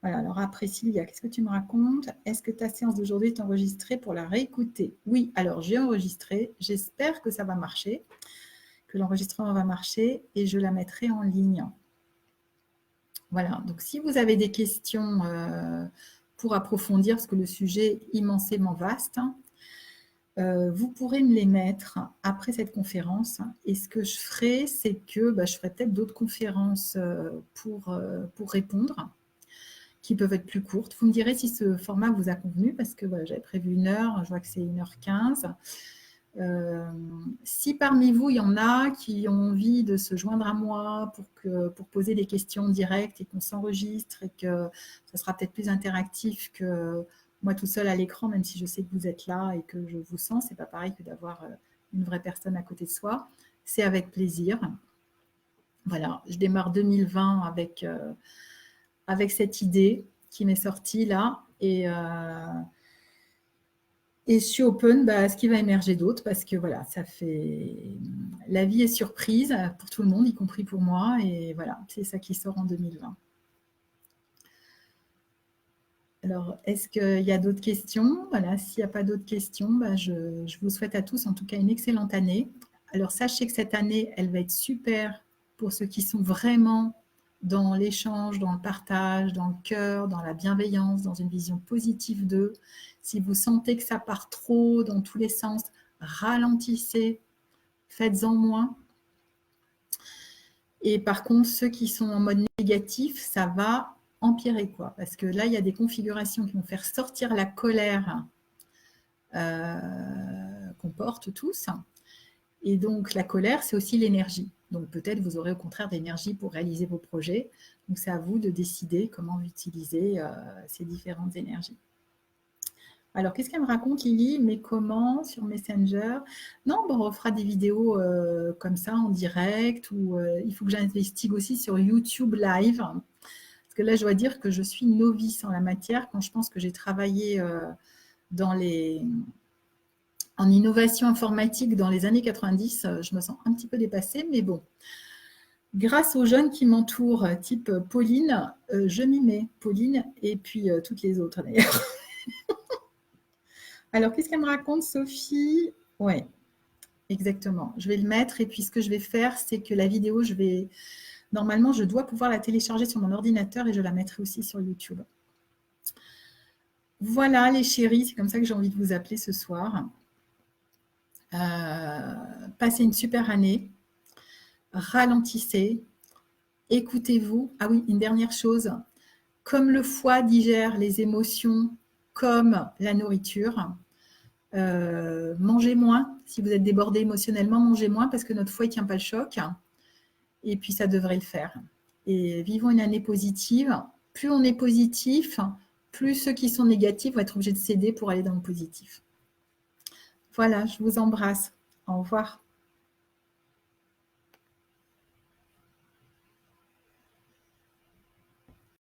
Voilà, alors après Sylvia, qu'est-ce que tu me racontes? Est-ce que ta séance d'aujourd'hui est enregistrée pour la réécouter? Oui, alors j'ai enregistré, j'espère que ça va marcher, que l'enregistrement va marcher et je la mettrai en ligne. Voilà, donc si vous avez des questions pour approfondir, parce que le sujet est immensément vaste, vous pourrez me les mettre après cette conférence. Et ce que je ferai, c'est que je ferai peut-être d'autres conférences pour répondre, qui peuvent être plus courtes. Vous me direz si ce format vous a convenu, parce que voilà, j'avais prévu 1 heure, je vois que c'est 1h15. Si parmi vous, il y en a qui ont envie de se joindre à moi pour poser des questions directes et qu'on s'enregistre et que ça sera peut-être plus interactif que moi tout seul à l'écran, même si je sais que vous êtes là et que je vous sens, c'est pas pareil que d'avoir une vraie personne à côté de soi, c'est avec plaisir. Voilà, je démarre 2020 avec cette idée qui m'est sortie là et je suis open à ce qui va émerger d'autre parce que voilà, ça fait... La vie est surprise pour tout le monde, y compris pour moi. Et voilà, c'est ça qui sort en 2020. Alors, est-ce qu'il y a d'autres questions? Voilà, s'il n'y a pas d'autres questions, je vous souhaite à tous en tout cas une excellente année. Alors, sachez que cette année, elle va être super pour ceux qui sont vraiment dans l'échange, dans le partage, dans le cœur, dans la bienveillance, dans une vision positive d'eux. Si vous sentez que ça part trop dans tous les sens, ralentissez, faites-en moins. Et par contre, ceux qui sont en mode négatif, ça va empirer, quoi. Parce que là, il y a des configurations qui vont faire sortir la colère qu'on porte tous. Et donc, la colère, c'est aussi l'énergie. Donc, peut-être vous aurez au contraire de l'énergie pour réaliser vos projets. Donc, c'est à vous de décider comment utiliser ces différentes énergies. Alors, qu'est-ce qu'elle me raconte, Lily? Mais comment sur Messenger? Non, on refera des vidéos comme ça en direct ou il faut que j'investigue aussi sur YouTube Live. Parce que là, je dois dire que je suis novice en la matière. Quand je pense que j'ai travaillé en innovation informatique dans les années 90, je me sens un petit peu dépassée, mais bon. Grâce aux jeunes qui m'entourent, type Pauline, je m'y mets. Pauline et puis toutes les autres d'ailleurs. Alors, qu'est-ce qu'elle me raconte, Sophie? Oui, exactement. Je vais le mettre et puis ce que je vais faire, c'est que la vidéo, normalement, je dois pouvoir la télécharger sur mon ordinateur et je la mettrai aussi sur YouTube. Voilà les chéris, c'est comme ça que j'ai envie de vous appeler ce soir. Passez une super année. Ralentissez. Écoutez-vous. Ah oui, une dernière chose. Comme le foie digère les émotions comme la nourriture, mangez moins. Si vous êtes débordé émotionnellement, mangez moins parce que notre foie ne tient pas le choc. Et puis, ça devrait le faire. Et vivons une année positive. Plus on est positif, plus ceux qui sont négatifs vont être obligés de céder pour aller dans le positif. Voilà, je vous embrasse. Au revoir.